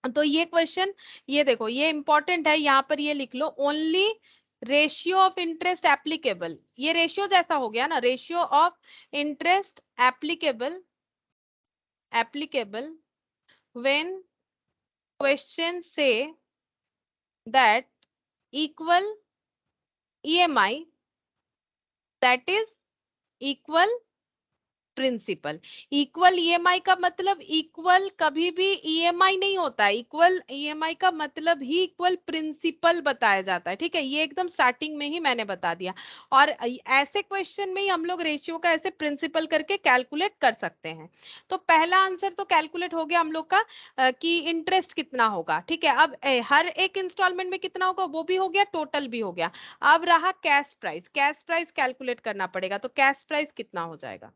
तो ये क्वेश्चन, ये देखो, ये इंपॉर्टेंट है, यहाँ पर ये लिख लो, only ratio of interest applicable. ये रेशियो जैसा हो गया ना, ratio of interest applicable when question से that equal EMI that is equal principal. Equal EMI का मतलब इक्वल कभी भी ईएमआई नहीं होता है, इक्वल ईएमआई का मतलब ही इक्वल प्रिंसिपल बताया जाता है, ठीक है। ये एकदम स्टार्टिंग में ही मैंने बता दिया। और ऐसे क्वेश्चन में ही हम लोग रेशियो का ऐसे प्रिंसिपल करके कैलकुलेट कर सकते हैं। तो पहला आंसर तो कैलकुलेट हो गया हम लोग का कि इंटरेस्ट कितना होगा, ठीक है। अब हर एक इंस्टॉलमेंट में कितना होगा वो भी हो गया, टोटल भी हो गया। अब रहा cash price, cash price calculate करना पड़ेगा। तो कैश प्राइस कितना हो जाएगा,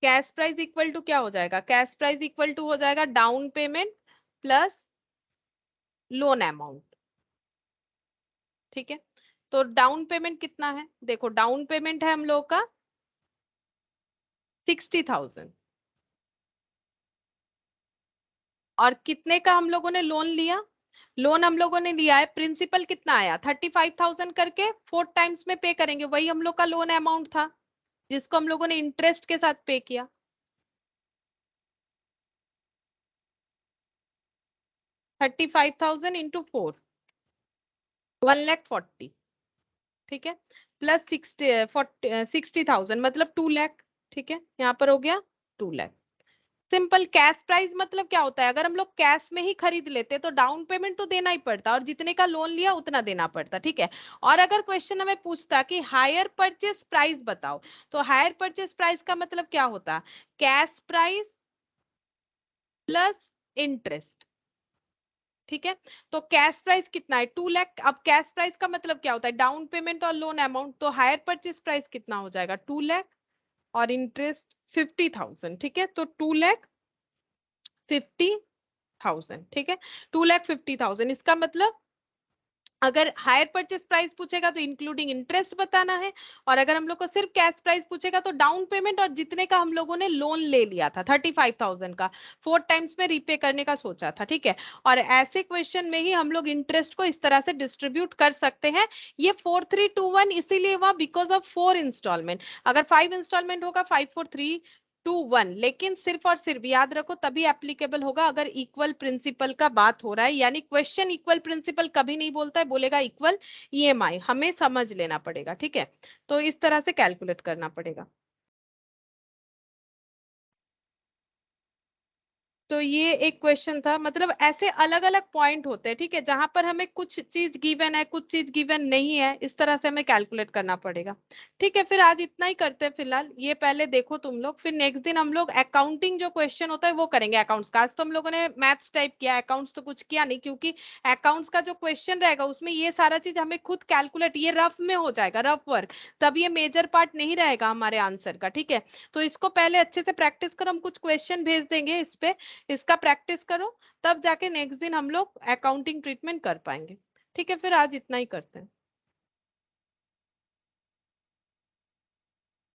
कैश प्राइस इक्वल टू क्या हो जाएगा, कैश प्राइस इक्वल टू हो जाएगा down payment plus lone amount, ठीक है। तो डाउन पेमेंट कितना है, देखो डाउन पेमेंट है हम लोग का 60,000, और कितने का हम लोगों ने लोन लिया, लोन हम लोगों ने लिया है, प्रिंसिपल कितना आया 35,000 करके 4 टाइम्स में पे करेंगे, वही हम लोग का लोन अमाउंट था जिसको हम लोगों ने इंटरेस्ट के साथ पे किया। 35,000 इंटू 4, 1,40,000, ठीक है, प्लस 60,000 मतलब 2 लाख, ठीक है। यहाँ पर हो गया 2 लाख। सिंपल। कैश प्राइस मतलब क्या होता है, अगर हम लोग कैश में ही खरीद लेते तो डाउन पेमेंट तो देना ही पड़ता और जितने का लोन लिया उतना देना पड़ता, ठीक है। और अगर क्वेश्चन हमें पूछता कि हायर परचेस प्राइस बताओ, तो हायर परचेस प्राइस का मतलब क्या होता, कैश प्राइस प्लस इंटरेस्ट, ठीक है। तो कैश प्राइस कितना है 2 लाख। अब कैश प्राइस का मतलब क्या होता है, डाउन पेमेंट और लोन अमाउंट। तो हायर परचेस प्राइस कितना हो जाएगा 2 लाख और इंटरेस्ट 50,000, ठीक है। तो 2,50,000, ठीक है, 2,50,000। इसका मतलब अगर हायर परचेस प्राइस पूछेगा तो इंक्लूडिंग इंटरेस्ट बताना है, और अगर हम लोग को सिर्फ कैश प्राइस पूछेगा तो डाउन पेमेंट और जितने का हम लोगों ने लोन ले लिया था 35,000 का 4 टाइम्स में रीपे करने का सोचा था, ठीक है। और ऐसे क्वेश्चन में ही हम लोग इंटरेस्ट को इस तरह से डिस्ट्रीब्यूट कर सकते हैं। ये 4,3,2,1 इसीलिए हुआ बिकॉज ऑफ 4 इंस्टॉलमेंट। अगर 5 इंस्टॉलमेंट होगा 5,4,3,2,1, लेकिन सिर्फ और सिर्फ याद रखो तभी एप्लीकेबल होगा अगर इक्वल प्रिंसिपल का बात हो रहा है, यानी क्वेश्चन इक्वल प्रिंसिपल कभी नहीं बोलता है, बोलेगा इक्वल ईएमआई, हमें समझ लेना पड़ेगा, ठीक है। तो इस तरह से कैलकुलेट करना पड़ेगा। तो ये एक क्वेश्चन था, मतलब ऐसे अलग अलग पॉइंट होते हैं, ठीक है, जहां पर हमें कुछ चीज गिवन है कुछ चीज गिवन नहीं है, इस तरह से हमें कैलकुलेट करना पड़ेगा, ठीक है। फिर आज इतना ही करते हैं फिलहाल, ये पहले देखो तुम लोग, फिर नेक्स्ट दिन हम लोग अकाउंटिंग जो क्वेश्चन होता है वो करेंगे अकाउंट्स का। आज तो हम लोगों ने मैथ्स टाइप किया, अकाउंट्स तो कुछ किया नहीं, क्योंकि अकाउंट्स का जो क्वेश्चन रहेगा उसमें ये सारा चीज हमें खुद कैलकुलेट, ये रफ में हो जाएगा, रफ वर्क, तब ये मेजर पार्ट नहीं रहेगा हमारे आंसर का, ठीक है। तो इसको पहले अच्छे से प्रैक्टिस करो, हम कुछ क्वेश्चन भेज देंगे इस पे, इसका प्रैक्टिस करो, तब जाके नेक्स्ट दिन हम लोग अकाउंटिंग ट्रीटमेंट कर पाएंगे, ठीक है। फिर आज इतना ही करते हैं।